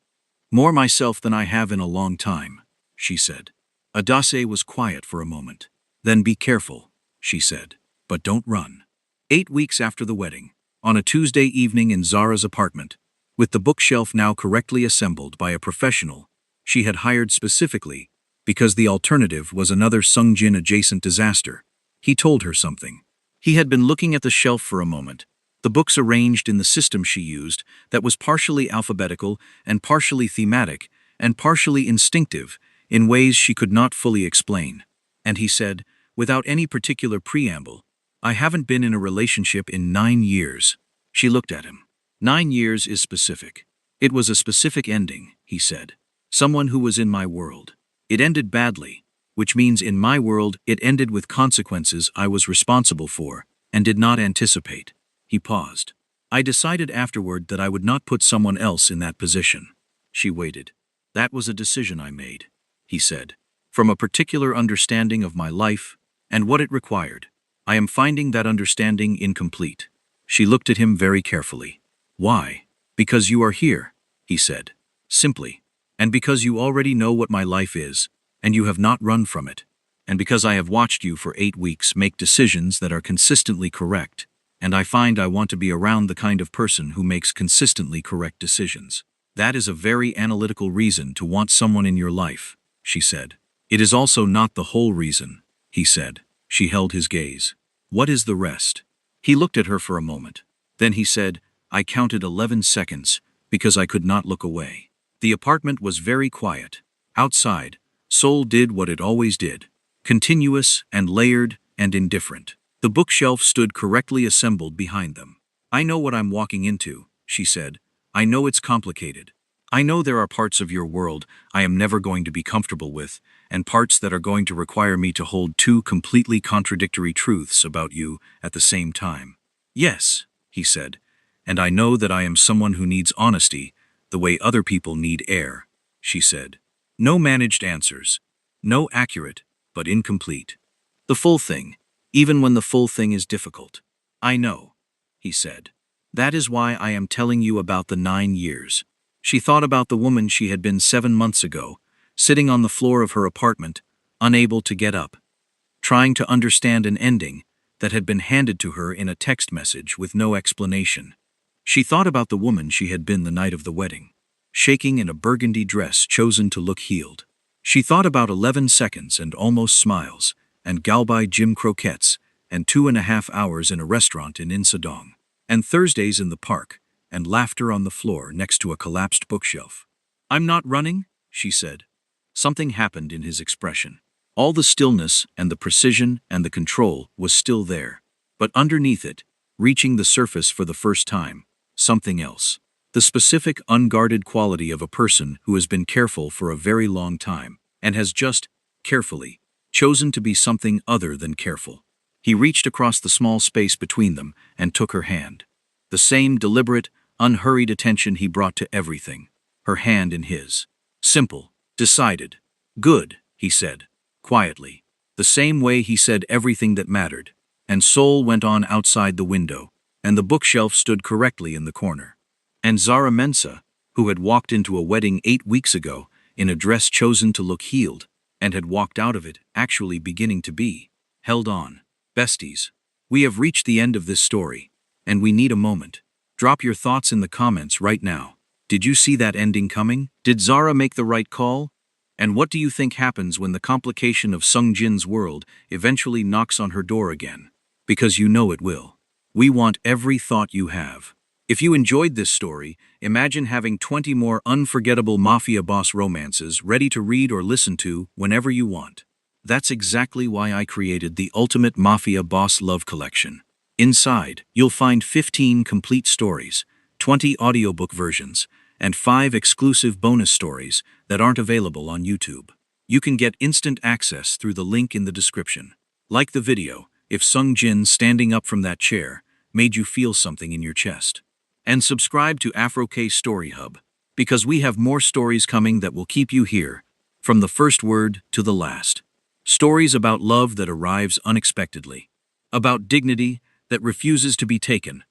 More myself than I have in a long time, she said. Adase was quiet for a moment. Then be careful, she said. But don't run. 8 weeks after the wedding, on a Tuesday evening in Zara's apartment, with the bookshelf now correctly assembled by a professional she had hired specifically because the alternative was another Sungjin-adjacent disaster, he told her something. He had been looking at the shelf for a moment, the books arranged in the system she used that was partially alphabetical and partially thematic and partially instinctive in ways she could not fully explain. And he said, without any particular preamble, I haven't been in a relationship in 9 years. She looked at him. 9 years is specific. It was a specific ending, he said. Someone who was in my world. It ended badly, which means in my world it ended with consequences I was responsible for and did not anticipate. He paused. I decided afterward that I would not put someone else in that position. She waited. That was a decision I made, he said, from a particular understanding of my life and what it required. I am finding that understanding incomplete. She looked at him very carefully. Why? Because you are here, he said. Simply. And because you already know what my life is, and you have not run from it. And because I have watched you for 8 weeks make decisions that are consistently correct, and I find I want to be around the kind of person who makes consistently correct decisions. That is a very analytical reason to want someone in your life, she said. It is also not the whole reason, he said. She held his gaze. What is the rest? He looked at her for a moment. Then he said, I counted 11 seconds, because I could not look away. The apartment was very quiet. Outside, Seoul did what it always did. Continuous and layered and indifferent. The bookshelf stood correctly assembled behind them. I know what I'm walking into, she said. I know it's complicated. I know there are parts of your world I am never going to be comfortable with, and parts that are going to require me to hold 2 completely contradictory truths about you at the same time. Yes, he said, and I know that I am someone who needs honesty the way other people need air, she said. No managed answers. No accurate, but incomplete. The full thing, even when the full thing is difficult. I know, he said. That is why I am telling you about the 9 years. She thought about the woman she had been 7 months ago, sitting on the floor of her apartment, unable to get up, trying to understand an ending that had been handed to her in a text message with no explanation. She thought about the woman she had been the night of the wedding, shaking in a burgundy dress chosen to look healed. She thought about 11 seconds and almost smiles, and Galbai gym croquettes, and 2.5 hours in a restaurant in Insadong, and Thursdays in the park, and laughter on the floor next to a collapsed bookshelf. I'm not running, she said. Something happened in his expression. All the stillness and the precision and the control was still there, but underneath it, reaching the surface for the first time, something else. The specific, unguarded quality of a person who has been careful for a very long time and has just, carefully, chosen to be something other than careful. He reached across the small space between them and took her hand. The same deliberate, unhurried attention he brought to everything, her hand in his. Simple, decided. Good, he said, quietly. The same way he said everything that mattered. And Seoul went on outside the window, and the bookshelf stood correctly in the corner. And Zara Mensah, who had walked into a wedding 8 weeks ago in a dress chosen to look healed, and had walked out of it actually beginning to be, held on. Besties, we have reached the end of this story, and we need a moment. Drop your thoughts in the comments right now. Did you see that ending coming? Did Zara make the right call? And what do you think happens when the complication of Sungjin's world eventually knocks on her door again? Because you know it will. We want every thought you have. If you enjoyed this story, imagine having 20 more unforgettable Mafia boss romances ready to read or listen to whenever you want. That's exactly why I created the Ultimate Mafia Boss Love Collection. Inside, you'll find 15 complete stories, 20 audiobook versions, and 5 exclusive bonus stories that aren't available on YouTube. You can get instant access through the link in the description. Like the video if Sung Jin standing up from that chair made you feel something in your chest. And subscribe to Afro K Story Hub, because we have more stories coming that will keep you here, from the first word to the last. Stories about love that arrives unexpectedly, about dignity that refuses to be taken,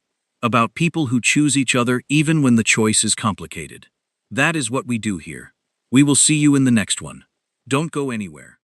about people who choose each other even when the choice is complicated. That is what we do here. We will see you in the next one. Don't go anywhere.